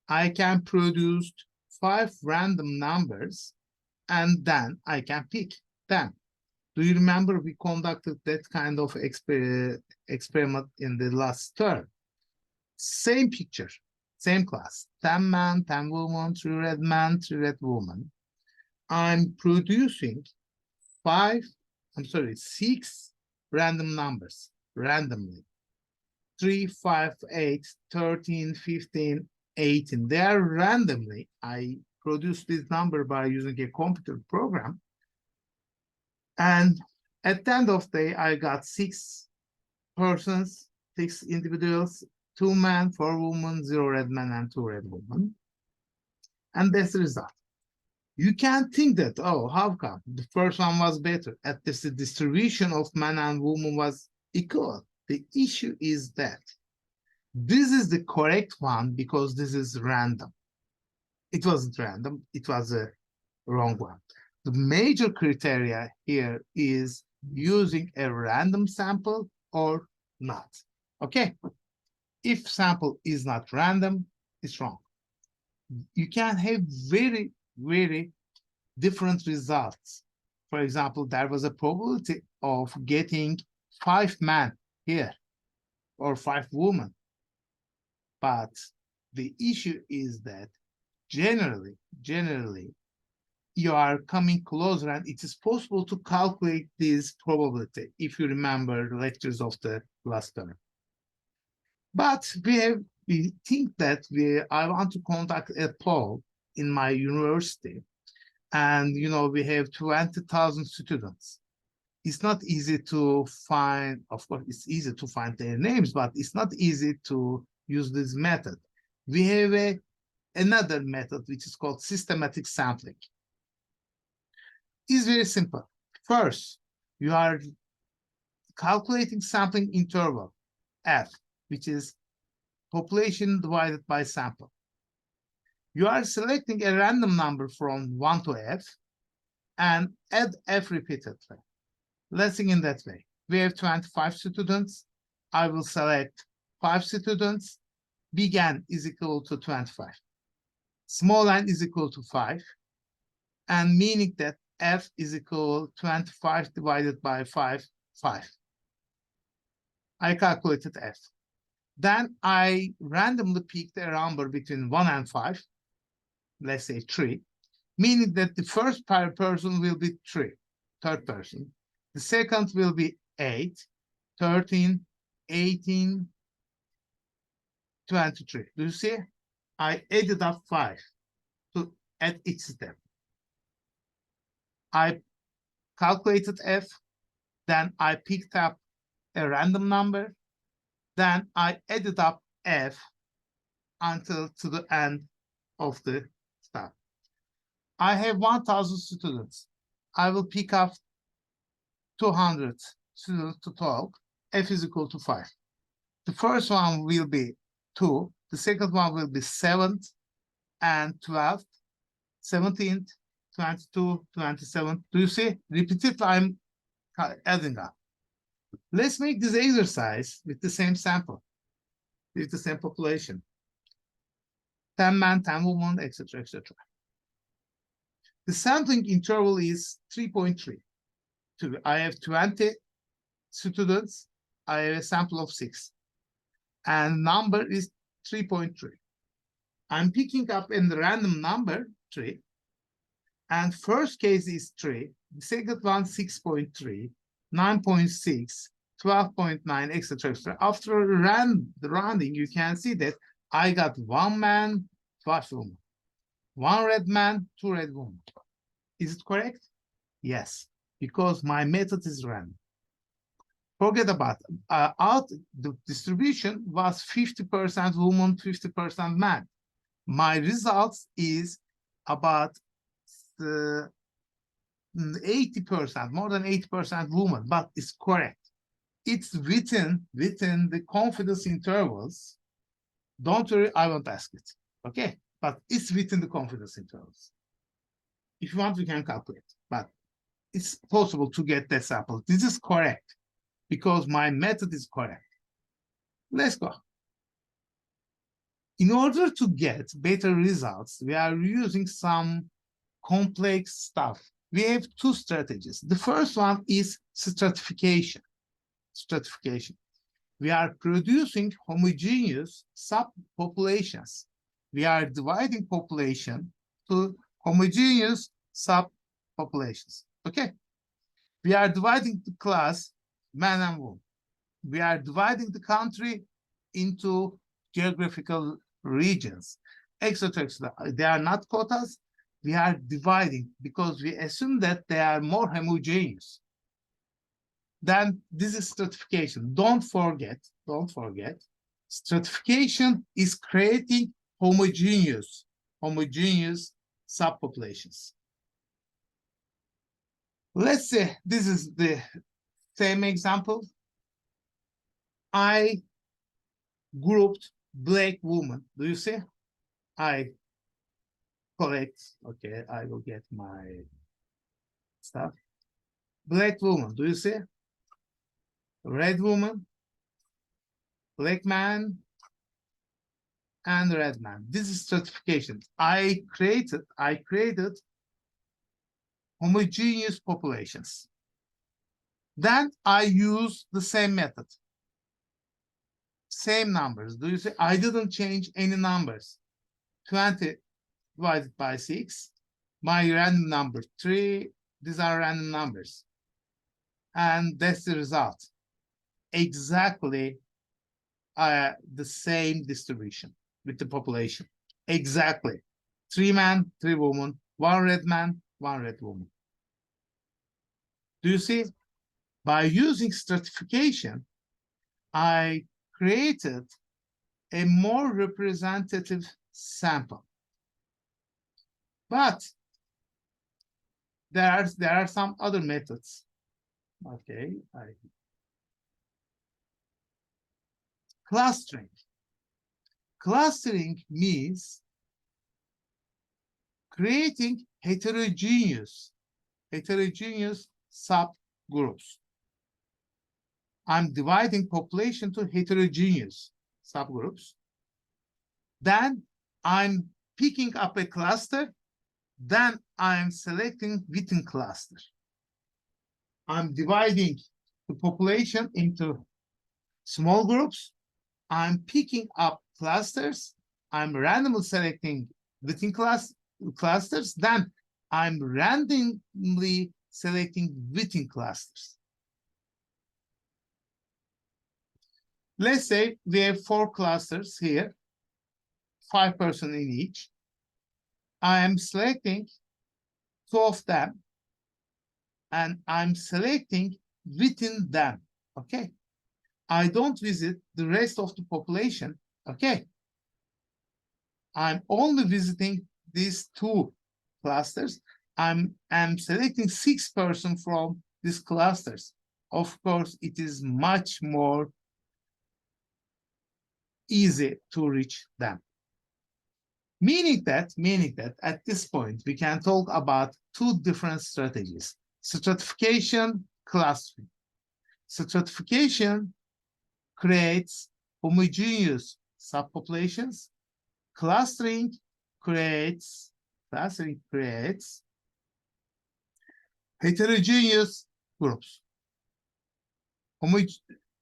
I can produce 5 random numbers and then I can pick them. Do you remember we conducted that kind of experiment in the last term? Same picture, same class, 10 men, 10 women, 3 red men, 3 red women. I'm producing 6 random numbers randomly. 3, 5, 8, 13, 15, 18. They are randomly. I produce this number by using a computer program. And at the end of the day, I got 6 persons, 6 individuals, 2 men, 4 women, 0 red men, and 2 red women. And that's the result. You can't think that, oh, how come? The first one was better. At least the distribution of men and women was equal. The issue is that this is the correct one because this is random. It wasn't random, it was a wrong one. The major criteria here is using a random sample or not. Okay? If sample is not random, it's wrong. You can have very, very different results. For example, there was a probability of getting 5 men here or 5 women. But the issue is that generally, you are coming closer and it is possible to calculate this probability if you remember the lectures of the last term. But we think that I want to conduct a poll in my university, and we have 20,000 students. It's not easy to find, of course, it's easy to find their names, but it's not easy to use this method. We have another method which is called systematic sampling. It's very simple. First, you are calculating sampling interval, F, which is population divided by sample. You are selecting a random number from 1 to F and add F repeatedly. Let's think in that way. We have 25 students. I will select 5 students. Big N is equal to 25. Small n is equal to 5. And meaning that F is equal to 25 divided by 5, 5. I calculated F. Then I randomly picked a number between 1 and 5. Let's say 3. Meaning that the first person will be 3, third person. The second will be 8, 13, 18, 23. Do you see? I added up 5 at each step. I calculated F, then I picked up a random number, then I added up F until to the end of the step. I have 1,000 students. I will pick up 200 students to talk. F is equal to 5. The first one will be 2. The second one will be 7th and 12th, 17th, 22, 27. Do you see? Repeatedly, I'm adding up. Let's make this exercise with the same sample, with the same population. 10 men, 10 women, etc., etc. The sampling interval is 3.3. I have 20 students. I have a sample of 6. And number is 3.3. I'm picking up in the random number 3. And first case is 3. The second one 6.3, 9.6, 12.9, etc., etc. After the rounding, you can see that I got 1 man, 12 women. 1 red man, 2 red women. Is it correct? Yes, because my method is random. Forget about the distribution was 50% woman, 50% man. My results is about 80%, more than 80% woman, but it's correct. It's within the confidence intervals. Don't worry, I won't ask it. Okay, but it's within the confidence intervals. If you want, we can calculate, but it's possible to get that sample. This is correct because my method is correct. Let's go. In order to get better results, we are using some complex stuff. We have 2 strategies. The first one is stratification. We are producing homogeneous subpopulations. We are dividing population to homogeneous subpopulations. Okay? We are dividing the class man and woman. We are dividing the country into geographical regions, etc., etc. They are not quotas. We are dividing because we assume that they are more homogeneous. Then this is stratification. Don't forget, stratification is creating homogeneous subpopulations. Let's say this is the same example. I grouped black woman. Do you see? I collect. Okay, I will get my stuff. Black woman. Do you see? Red woman, black man, and red man. This is stratification. I created homogeneous populations. Then I use the same method. Same numbers. Do you see? I didn't change any numbers. 20 divided by 6. My random number 3. These are random numbers. And that's the result. Exactly the same distribution with the population. Exactly. 3 men, 3 women, 1 red man, 1 red woman. Do you see? By using stratification, I created a more representative sample. But there are some other methods. Okay. Clustering. Clustering means creating heterogeneous subgroups. I'm dividing population to heterogeneous subgroups. Then I'm picking up a cluster. Then I'm selecting within cluster. I'm dividing the population into small groups. I'm picking up clusters. I'm randomly selecting within clusters. Then I'm randomly selecting within clusters. Let's say we have 4 clusters here, 5 persons in each. I am selecting 2 of them, and I'm selecting within them. Okay. I don't visit the rest of the population. Okay. I'm only visiting these 2 clusters. I'm selecting 6 persons from these clusters. Of course, it is much more easy to reach them. Meaning that at this point, we can talk about two different strategies: stratification, clustering. Stratification creates homogeneous subpopulations. Clustering creates heterogeneous groups.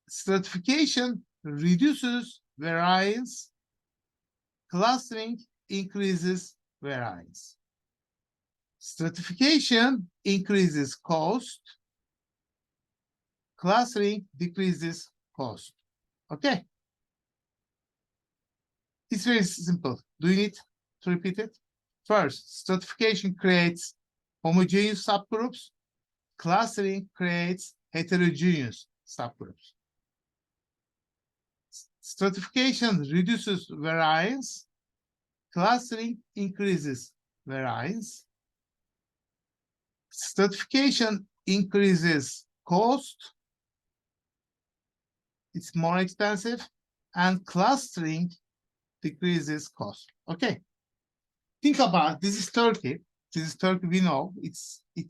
Stratification reduces variance. Clustering increases variance. Stratification increases cost. Clustering decreases cost. Okay. It's very simple. Do you need to repeat it? First, stratification creates homogeneous subgroups. Clustering creates heterogeneous subgroups. Stratification reduces variance. Clustering increases variance. Stratification increases cost. It's more expensive. And clustering decreases cost. Okay. Think about this is Turkey. This is Turkey, we know it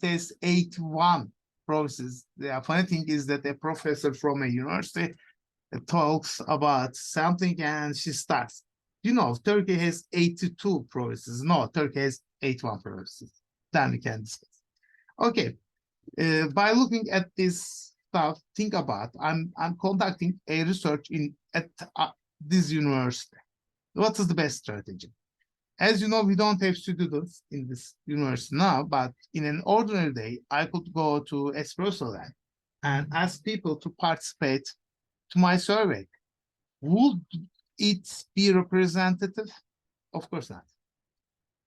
has 81 provinces. The funny thing is that a professor from a university talks about something and she starts. You know, Turkey has 82 provinces. No, Turkey has 81 provinces. Then we can discuss. Okay. By looking at this stuff, think about I'm conducting a research at this university. What is the best strategy? As you know, we don't have students in this university now, but in an ordinary day, I could go to Espresso Lab and ask people to participate to my survey. Would it be representative? Of course not.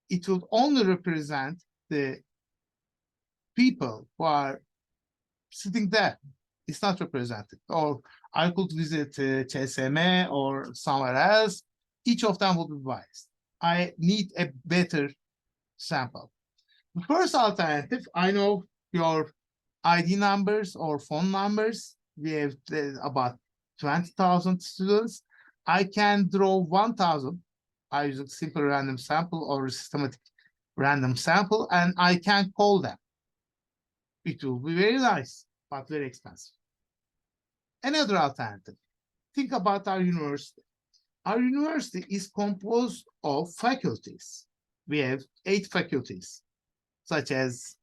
It would only represent the people who are sitting there. It's not represented. Or I could visit CSM or somewhere else. Each of them would be biased. I need a better sample. The first alternative, I know your ID numbers or phone numbers. We have about 20,000 students. I can draw 1,000. I use a simple random sample or a systematic random sample, and I can call them. It will be very nice, but very expensive. Another alternative, think about our university. Our university is composed of faculties. We have 8 faculties, such as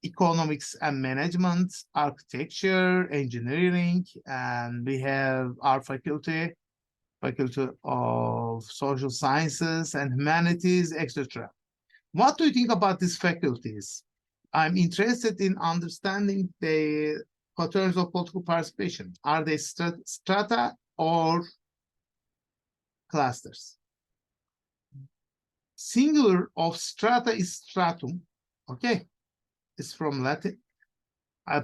economics and management, architecture, engineering, and we have our faculty of social sciences and humanities, etc. What do you think about these faculties? I'm interested in understanding the patterns of political participation. Are they strata or clusters? Singular of strata is stratum. Okay, it's from Latin.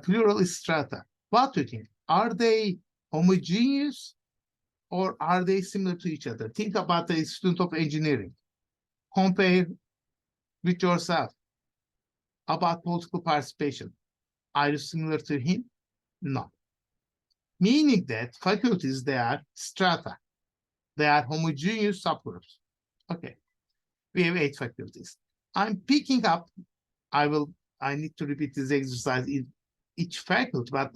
Plural is strata. What do you think? Are they homogeneous or are they similar to each other? Think about a student of engineering. Compare with yourself about political participation. Are you similar to him? No. Meaning that faculties, they are strata. They are homogeneous subgroups. Okay. We have 8 faculties. I'm picking up, I need to repeat this exercise in each faculty, but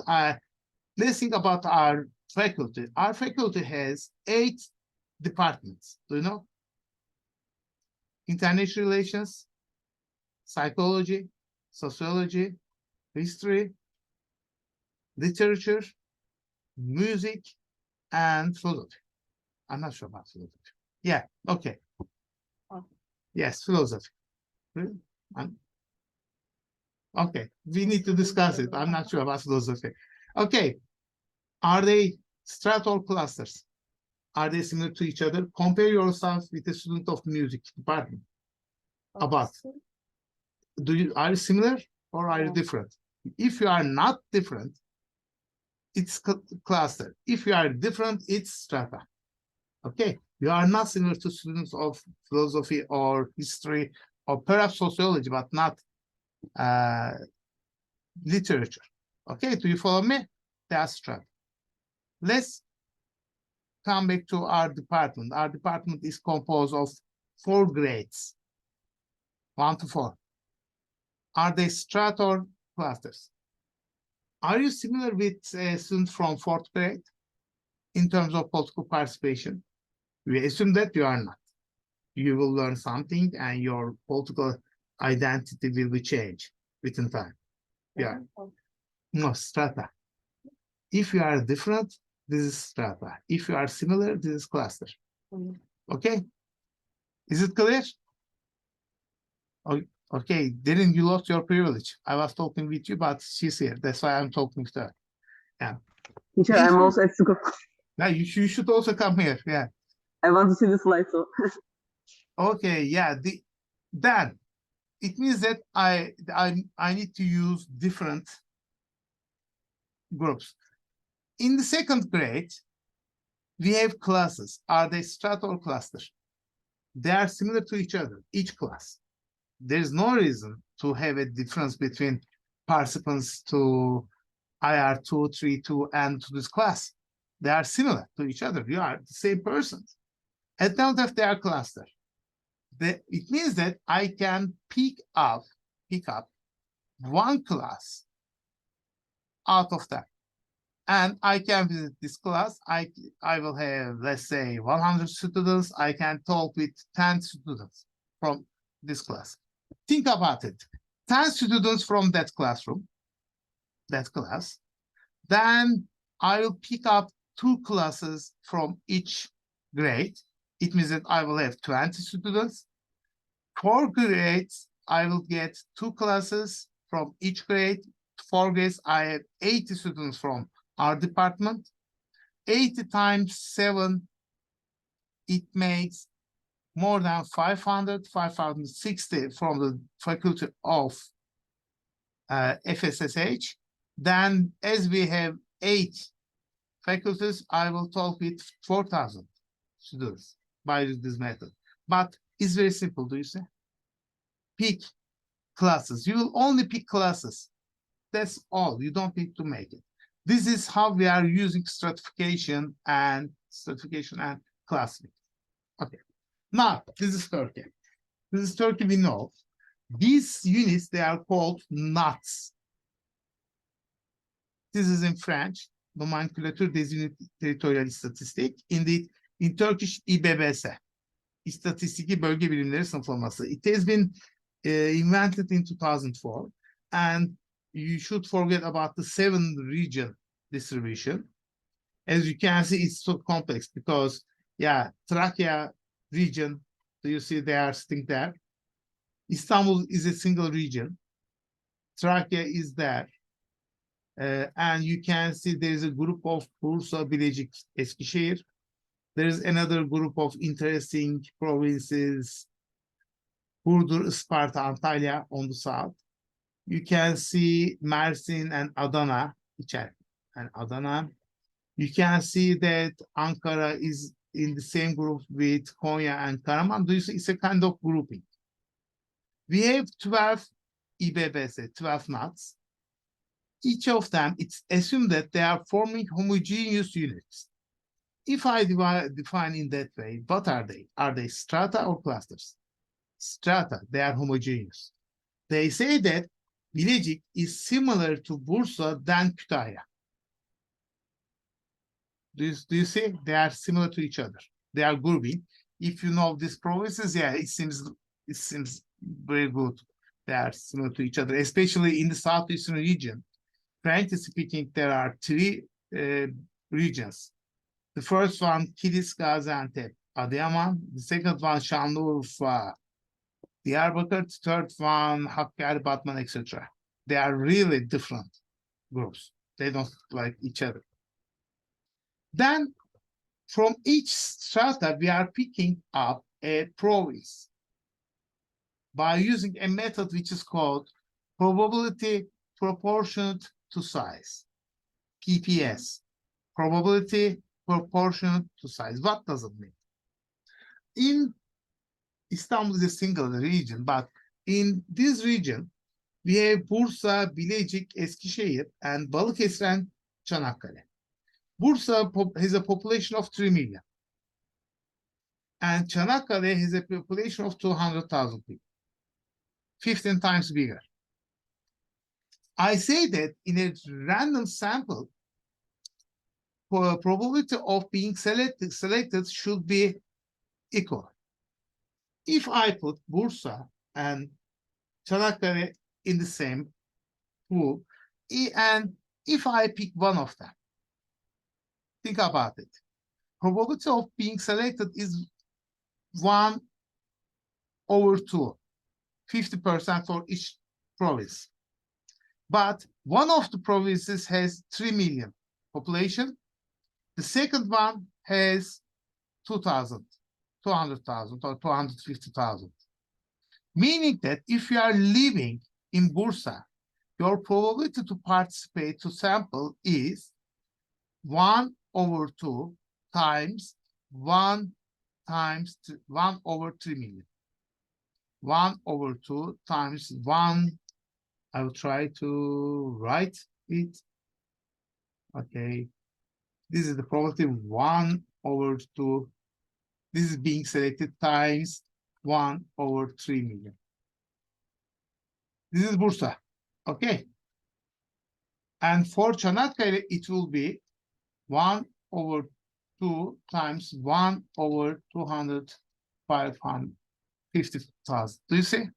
let's think about our faculty. Our faculty has 8 departments. Do you know? International relations, psychology, sociology, history, literature, music, and philosophy. I'm not sure about philosophy. Yeah, okay. Yes, philosophy. Okay, we need to discuss it. I'm not sure about philosophy. Okay, are they strata or clusters? Are they similar to each other? Compare yourself with a student of music department. About, are you similar or are you different? If you are not different, it's cluster. If you are different, it's strata. Okay, you are not similar to students of philosophy or history or perhaps sociology, but not literature. Okay, do you follow me? That's strata. Let's come back to our department. Our department is composed of 4 grades, 1 to 4. Are they strata or clusters? Are you similar with a student from 4th grade in terms of political participation? We assume that you are not. You will learn something and your political identity will be changed within time. Yeah. No, strata. If you are different, this is strata. If you are similar, this is cluster. Okay? Is it clear? Okay, Derin, you lost your privilege. I was talking with you, but she's here. That's why I'm talking to her. Yeah. Teacher, If I'm you- also at school. Now you should also come here. Yeah. I want to see the slide, so. Okay, yeah. Then it means that I need to use different groups. In the 2nd grade, we have classes. Are they strata or cluster? They are similar to each other, each class. There's no reason to have a difference between participants to IR 232 and to this class. They are similar to each other. You are the same persons. At the end of they are cluster. It means that I can pick up one class out of that. And I can visit this class. I will have, let's say, 100 students. I can talk with 10 students from this class. Think about it. 10 students from that classroom, that class. Then I will pick up 2 classes from each grade. It means that I will have 20 students. 4 grades, I will get 2 classes from each grade. 4 grades, I have 80 students from our department. 80 times 7, it makes more than 500, 560 from the faculty of FSSH. Then as we have 8 faculties, I will talk with 4,000 students by this method. But it's very simple, do you see? Pick classes. You will only pick classes. That's all. You don't need to make it. This is how we are using stratification and classification. Okay. Now, this is Turkey. This is Turkey, we know. These units, they are called knots. This is in French, Nomenclature des Unités Territoriales Statistiques. Indeed, in Turkish, İBBS, İstatistiki Bölge Birimleri Sınıflaması. It has been invented in 2004, and you should forget about the 7 region distribution. As you can see, it's so complex because, yeah, Trakya region, so you see they are sitting there. Istanbul is a single region. Trakya is there. And you can see there is a group of Bursa, Bilecik, Eskişehir. There is another group of interesting provinces, Burdur, Isparta, Antalya on the south. You can see Mersin and Adana, You can see that Ankara is in the same group with Konya and Karaman. It's a kind of grouping. We have 12 İBBS, 12 knots. Each of them, it's assumed that they are forming homogeneous units. If I define in that way, what are they? Are they strata or clusters? Strata, they are homogeneous. They say that Bilecik is similar to Bursa than Kütahya. Do you see? They are similar to each other. They are grouping. If you know these provinces, yeah, it seems very good. They are similar to each other, especially in the southeastern region. Frankly speaking, there are 3 regions. The first one, Kilis, Gaziantep, Adıyaman. The second one, Şanlıurfa, Diyarbakır. The third one, Hakkari, Batman, etc. They are really different groups. They don't like each other. Then, from each strata, we are picking up a province by using a method which is called probability proportionate to size, PPS, probability proportionate to size. What does it mean? In Istanbul is a single region, but in this region, we have Bursa, Bilecik, Eskişehir, and Balıkesir and Çanakkale. Bursa has a population of 3 million. And Çanakkale has a population of 200,000 people, 15 times bigger. I say that in a random sample, probability of being selected should be equal. If I put Bursa and Çanakkale in the same pool, and if I pick one of them, think about it. Probability of being selected is 1/2, 50% for each province. But one of the provinces has 3 million population. The second one has 200,000 or 250,000. Meaning that if you are living in Bursa, your probability to participate to sample is 1/2 times 1 over 3 million. 1/2 times 1. I will try to write it. Okay. This is the probability 1/2. This is being selected times 1/3 million. This is Bursa. Okay. And for Çanakkale, it will be 1/2 times 1/250,000. Do you see?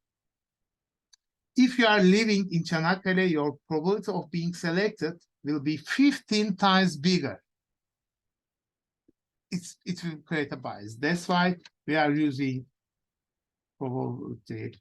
If you are living in Çanakkale, your probability of being selected will be 15 times bigger. It will create a bias. That's why we are using probability.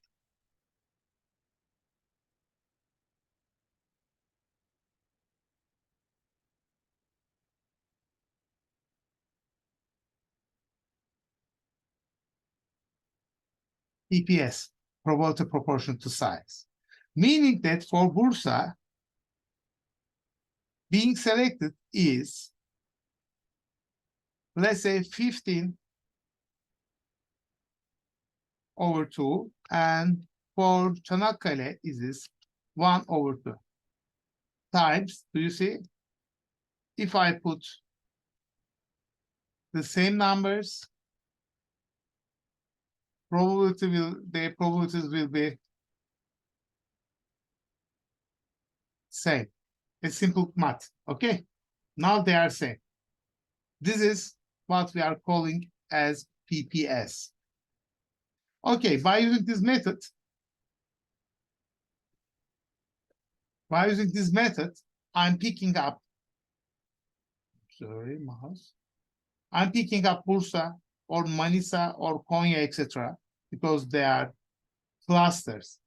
PPS, probability proportion to size. Meaning that for Bursa, being selected is, let's say, 15/2, and for Çanakkale is this 1/2 times. Do you see? If I put the same numbers, the probabilities will be same. It's simple math. Okay. Now they are same. This is what we are calling as PPS. Okay, by using this method, I'm picking up, sorry, mouse. I'm picking up Bursa or Manisa or Konya, etc., because they are clusters.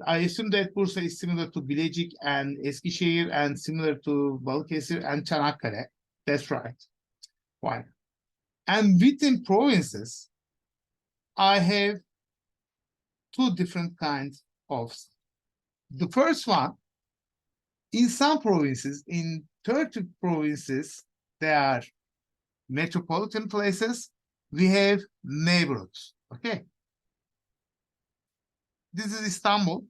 I assume that Bursa is similar to Bilecik and Eskişehir and similar to Balıkesir and Çanakkale. That's right. Why? And within provinces, I have two different kinds of. The first one, in some provinces, in 30 provinces, there are metropolitan places. We have neighborhoods. Okay. This is Istanbul.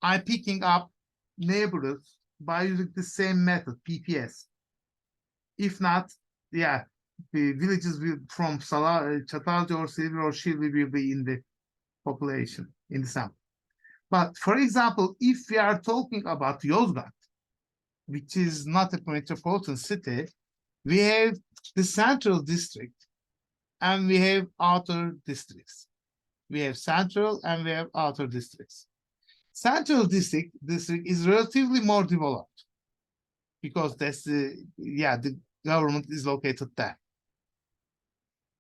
I'm picking up neighborhoods by using the same method, PPS. If not, yeah, the villages will from Çatalca or Silivri or Şilvi will be in the population, in the sample. But for example, if we are talking about Yozgat, which is not a metropolitan city, we have the central district and we have outer districts. We have central and we have outer districts. Central district is relatively more developed because that's the government is located there.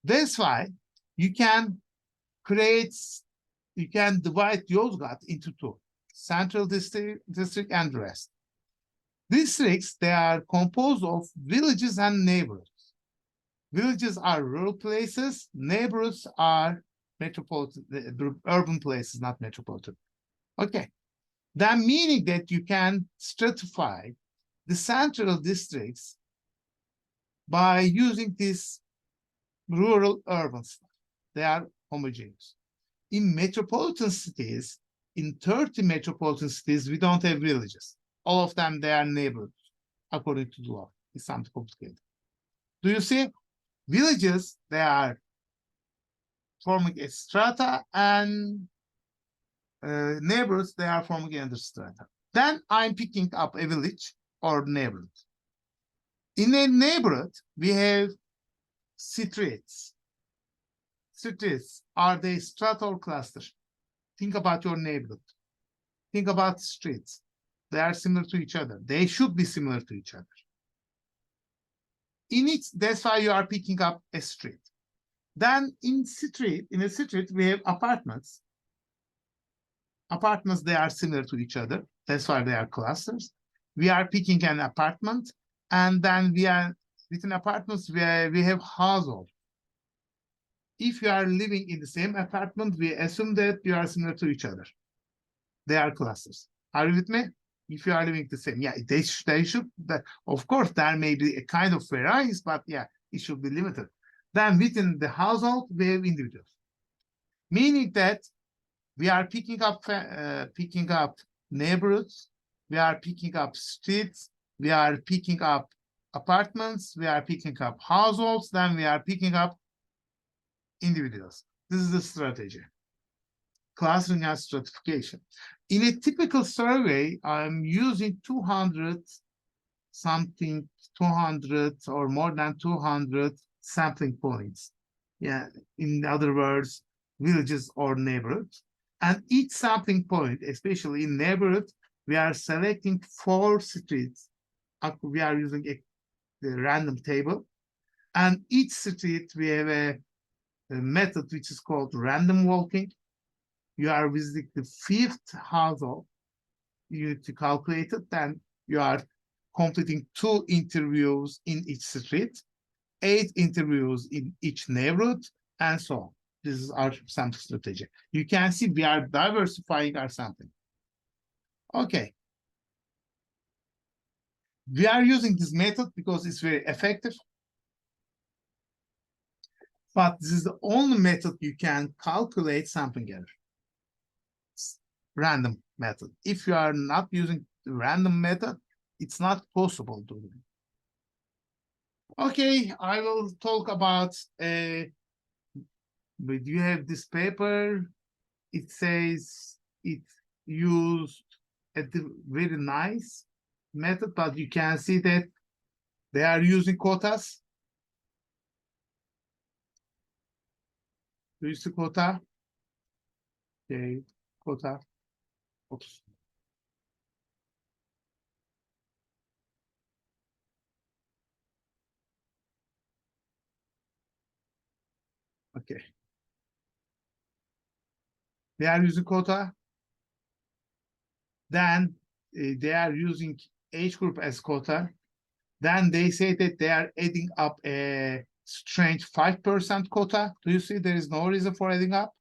That's why you can divide Yozgat into two, central district and the rest. Districts, they are composed of villages and neighborhoods. Villages are rural places, neighborhoods are metropolitan, urban places, not metropolitan. Okay, that meaning that you can stratify the central districts by using this rural urban stuff. They are homogeneous. In metropolitan cities, in 30 metropolitan cities, we don't have villages. All of them, they are neighborhoods, according to the law. It's something complicated. Do you see? Villages, they are forming a strata, and neighborhoods, they are forming another strata. Then I'm picking up a village or neighborhood. In a neighborhood, we have streets. Streets, are they strata or cluster? Think about your neighborhood. Think about streets. They are similar to each other. They should be similar to each other. In it, that's why you are picking up a street. Then in a street, we have apartments. Apartments, they are similar to each other. That's why they are clusters. We are picking an apartment, and then we are within apartments where we have household. If you are living in the same apartment, we assume that you are similar to each other. They are clusters. Are you with me? If you are living the same, yeah, they should. Of course, there may be a kind of variance, but yeah, it should be limited. Then within the household, we have individuals, meaning that we are picking up neighborhoods, we are picking up streets, we are picking up apartments, we are picking up households, then we are picking up individuals. This is the strategy. Clustering and stratification. In a typical survey, I'm using 200 or more than 200 sampling points. Yeah, in other words, villages or neighborhoods. And each sampling point, especially in neighborhood, we are selecting 4 streets. We are using a random table. And each street, we have a method which is called random walking. You are visiting the 5th household. You need to calculate it. Then you are completing 2 interviews in each street, 8 interviews in each neighborhood, and so on. This is our sampling strategy. You can see we are diversifying our sampling. Okay. We are using this method because it's very effective. But this is the only method you can calculate sampling error. Random method. If you are not using the random method, it's not possible to do. Okay, I will talk about but you have this paper. It says it used a very nice method, but you can see that they are using quotas. Do you see quota? Okay, quota. Oops. Okay. They are using quota. Then they are using age group as quota. Then they say that they are adding up a strange 5% quota. Do you see there is no reason for adding up?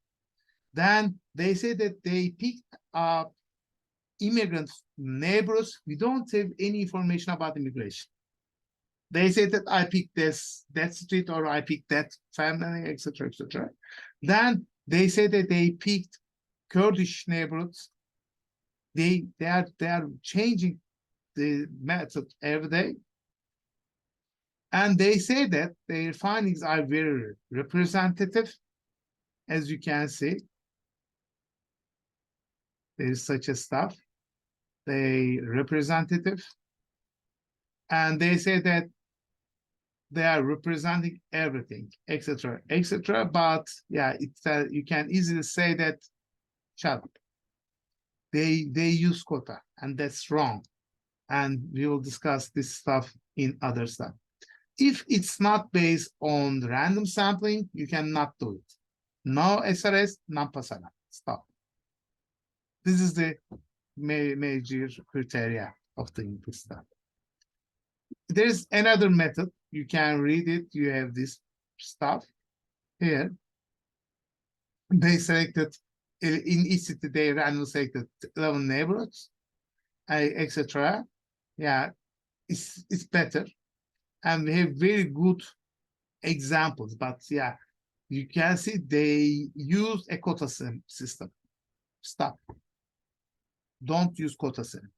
Then they say that they picked up immigrant neighbors. We don't have any information about immigration. They say that I picked that street, or I picked that family, etc., etc. Then they say that they picked Kurdish neighborhoods. They are changing the method every day. And they say that their findings are very representative. As you can see, there is such a stuff. They representative. And they say that they are representing everything, etc., etc. But yeah, it's you can easily say that, shut up. They use quota, and that's wrong. And we will discuss this stuff in other stuff. If it's not based on random sampling, you cannot do it. No SRS, non pasará. Stop. This is the major criteria of doing this stuff. There's another method. You can read it. You have this stuff here. They selected, in each city, they randomly selected 11 neighborhoods, etc. Yeah, it's better. And we have very good examples, but yeah, you can see they use a quota system. Stop. Don't use quota systems.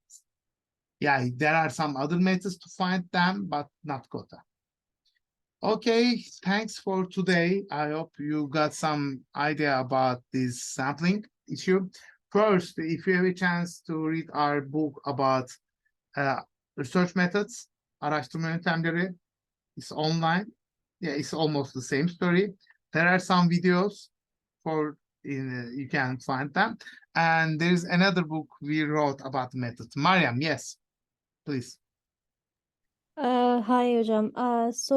Yeah, there are some other methods to find them, but not Kota. Okay, thanks for today. I hope you got some idea about this sampling issue. First, if you have a chance to read our book about research methods, araştırma yöntemleri, it's online. Yeah, it's almost the same story. There are some videos for you can find them. And there's another book we wrote about the methods. Mariam, yes, please. Hi hocam. So